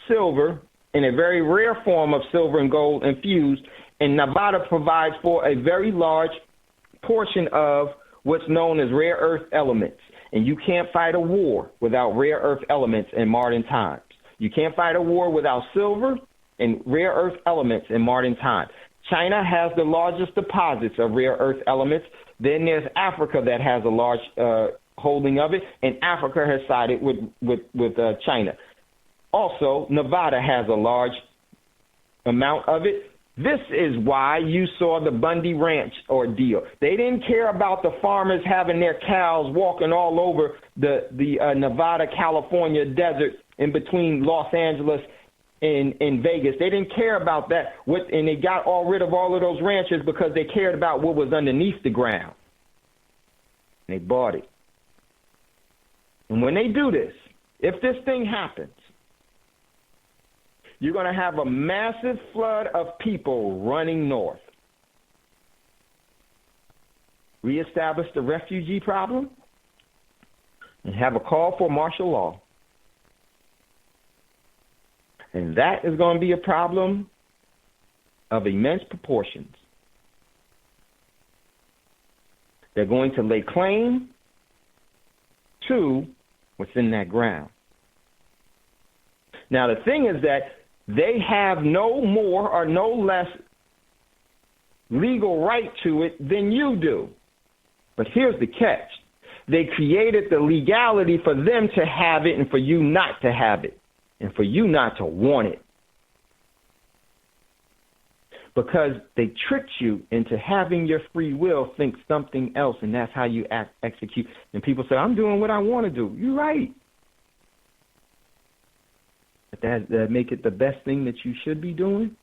silver, in a very rare form of silver and gold infused, and Nevada provides for a very large portion of what's known as rare earth elements. And you can't fight a war without rare earth elements in modern times. You can't fight a war without silver and rare earth elements in modern times. China has the largest deposits of rare earth elements. Then there's Africa that has a large holding of it, and Africa has sided with China. Also, Nevada has a large amount of it. This is why you saw the Bundy Ranch ordeal. They didn't care about the farmers having their cows walking all over the Nevada, California desert in between Los Angeles and Vegas. They didn't care about that, and they got rid of all of those ranches because they cared about what was underneath the ground. They bought it. And when they do this, if this thing happens, you're going to have a massive flood of people running north. Reestablish the refugee problem and have a call for martial law. And that is going to be a problem of immense proportions. They're going to lay claim to what's in that ground. Now, the thing is that they have no more or no less legal right to it than you do. But here's the catch. They created the legality for them to have it and for you not to have it and for you not to want it. Because they tricked you into having your free will think something else, and that's how you execute. And people say, I'm doing what I want to do. You're right. But that make it the best thing that you should be doing?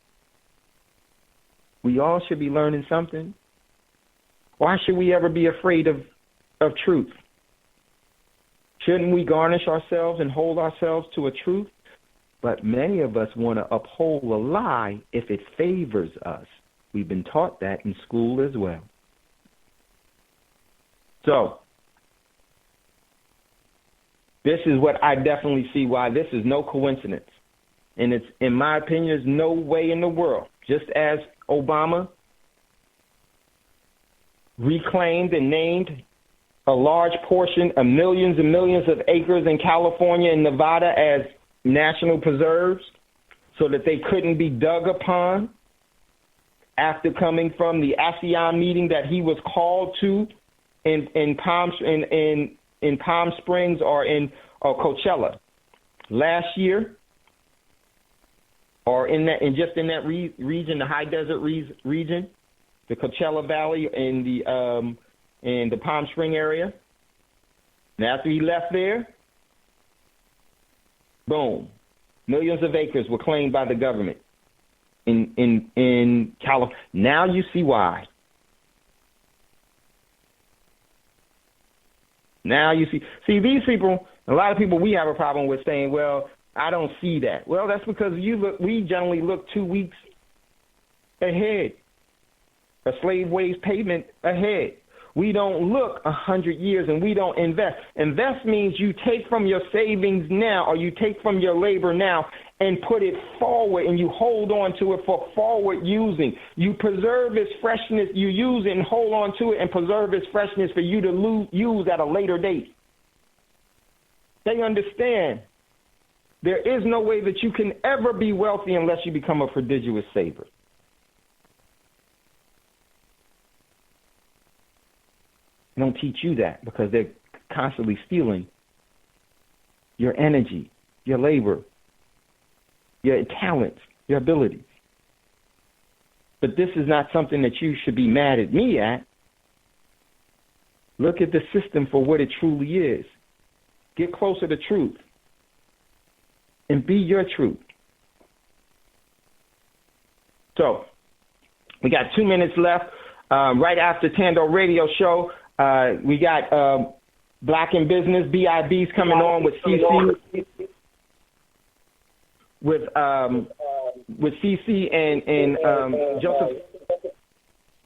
We all should be learning something. Why should we ever be afraid of truth? Shouldn't we garnish ourselves and hold ourselves to a truth? But many of us want to uphold a lie if it favors us. We've been taught that in school as well. So, this is what I definitely see why this is no coincidence. And it's, in my opinion, there's no way in the world. Just as Obama reclaimed and named a large portion of millions and millions of acres in California and Nevada as national preserves so that they couldn't be dug upon after coming from the ASEAN meeting that he was called to in Palm Springs or in Coachella last year, or in that region, the high desert region, the Coachella Valley in the Palm Spring area. And after he left there, boom, millions of acres were claimed by the government in California. Now you see why. Now you see these people, a lot of people we have a problem with saying, well, I don't see that. Well, that's because we generally look 2 weeks ahead, a slave wage payment ahead. We don't look 100 years and we don't invest. Invest means you take from your savings now or you take from your labor now and put it forward and you hold on to it for forward using. You preserve its freshness, you use it and hold on to it and preserve its freshness for you to use at a later date. They understand there is no way that you can ever be wealthy unless you become a prodigious saver. They don't teach you that because they're constantly stealing your energy, your labor, your talents, your abilities. But this is not something that you should be mad at me at. Look at the system for what it truly is. Get closer to truth and be your truth. So we got 2 minutes left. Right after Tando Radio Show, we got Black in Business, BIB's coming on with CC, with CC and Joseph.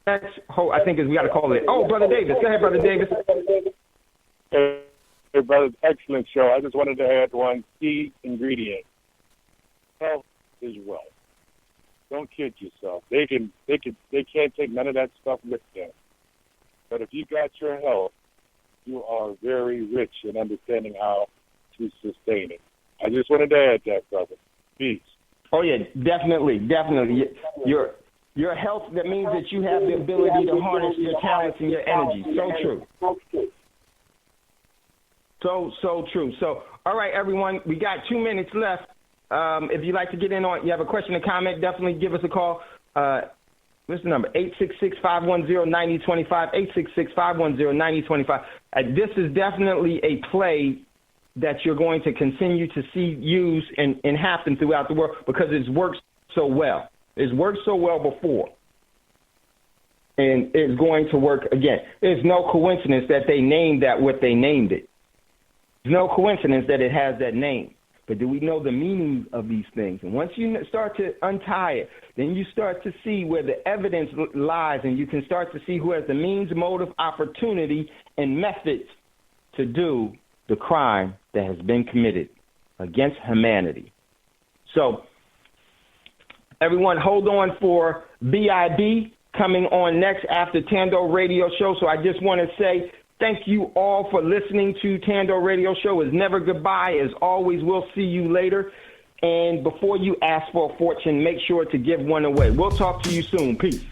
I think we got to call it. Oh, Brother Davis. Go ahead, Brother Davis. Hey, brother, excellent show. I just wanted to add one key ingredient. Health is wealth. Don't kid yourself. They can't take none of that stuff with them. But if you got your health, you are very rich in understanding how to sustain it. I just wanted to add that, brother. Peace. Oh yeah, definitely. Your health, that means that you have the ability to harness your talents and your energy. So true. So true. So, all right, everyone, we got 2 minutes left. If you'd like to get in on, you have a question or comment, definitely give us a call. What's the number? 866-510-9025, 866-510-9025. This is definitely a play that you're going to continue to see used and happen throughout the world because it's worked so well. It's worked so well before. And it's going to work again. There's no coincidence that they named that what they named it. There's no coincidence that it has that name. But do we know the meaning of these things? And once you start to untie it, then you start to see where the evidence lies, and you can start to see who has the means, motive, opportunity, and methods to do the crime that has been committed against humanity. So, everyone, hold on for BID coming on next after Tando Radio Show. So I just want to say thank you all for listening to Tando Radio Show. It's never goodbye. As always, we'll see you later. And before you ask for a fortune, make sure to give one away. We'll talk to you soon. Peace.